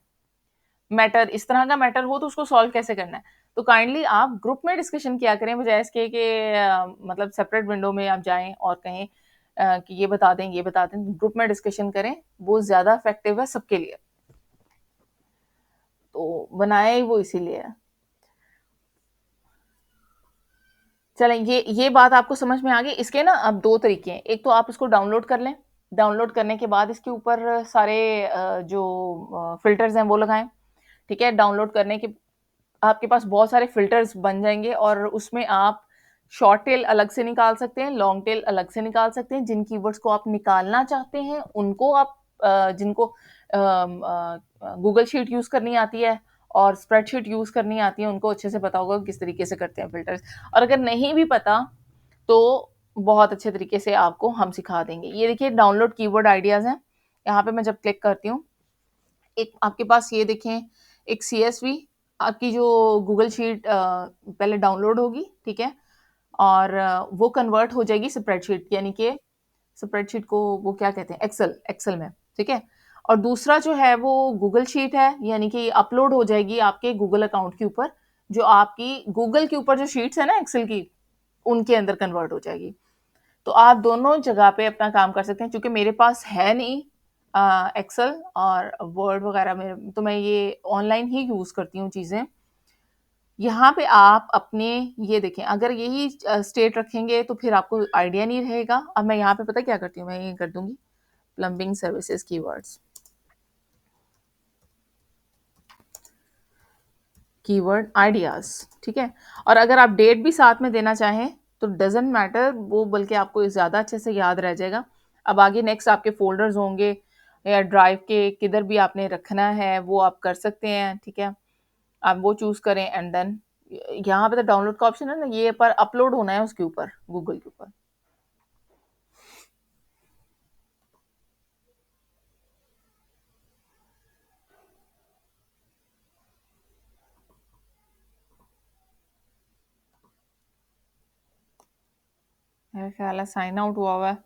मैटर इस तरह का मैटर हो तो उसको सॉल्व कैसे करना है। तो काइंडली आप ग्रुप में डिस्कशन किया करें, बजाय इसके कि मतलब सेपरेट विंडो में आप जाएं और कहें कि ये बता दें ये बता दें। ग्रुप में डिस्कशन करें, वो ज्यादा इफेक्टिव है सबके लिए। तो बनाया ही वो इसीलिए है। चलें, ये बात आपको समझ में आ गई। इसके ना अब दो तरीके हैं, एक तो आप इसको डाउनलोड कर लें, डाउनलोड करने के बाद इसके ऊपर सारे जो फिल्टर्स हैं वो लगाएं। ठीक है, डाउनलोड करने के आपके पास बहुत सारे फिल्टर्स बन जाएंगे और उसमें आप शॉर्ट टेल अलग से निकाल सकते हैं, लॉन्ग टेल अलग से निकाल सकते हैं। जिन कीवर्ड्स को आप निकालना चाहते हैं उनको आप जिनको गूगल शीट यूज करनी आती है और स्प्रेडशीट यूज करनी आती है उनको अच्छे से पता होगा किस तरीके से करते हैं फिल्टर्स। और अगर नहीं भी पता तो बहुत अच्छे तरीके से आपको हम सिखा देंगे। ये देखिए डाउनलोड कीवर्ड आइडियाज हैं, यहाँ पे मैं जब क्लिक करती हूँ, एक आपके पास ये देखें, एक CSV आपकी जो गूगल शीट पहले डाउनलोड होगी। ठीक है, और वो कन्वर्ट हो जाएगी स्प्रेडशीट, यानी कि स्प्रेडशीट को वो क्या कहते हैं, एक्सेल में। ठीक है, और दूसरा जो है वो गूगल शीट है, यानी कि अपलोड हो जाएगी आपके गूगल अकाउंट के ऊपर, जो आपकी गूगल के ऊपर जो शीट्स है ना एक्सेल की, उनके अंदर कन्वर्ट हो जाएगी। तो आप दोनों जगह पे अपना काम कर सकते हैं। क्योंकि मेरे पास है नहीं एक्सेल और वर्ड वगैरह में, तो मैं ये ऑनलाइन ही यूज करती हूँ चीजें। यहाँ पे आप अपने ये देखें, अगर यही स्टेट रखेंगे तो फिर आपको आइडिया नहीं रहेगा। अब मैं यहाँ पे पता क्या करती हूँ, मैं ये कर दूंगी plumbing services keywords, keyword ideas. ठीक है, और अगर आप डेट भी साथ में देना चाहें तो डजेंट मैटर, वो बल्कि आपको ज़्यादा अच्छे से याद रह जाएगा। अब आगे नेक्स्ट आपके फोल्डर्स होंगे या ड्राइव के किधर भी आपने रखना है वो आप कर सकते हैं। ठीक है, आप वो चूज करें एंड देन यहाँ पे तो डाउनलोड का ऑप्शन है ना, ये पर अपलोड होना है उसके ऊपर, गूगल के ऊपर। मेरा ख्याल है साइन आउट हुआ हुआ है।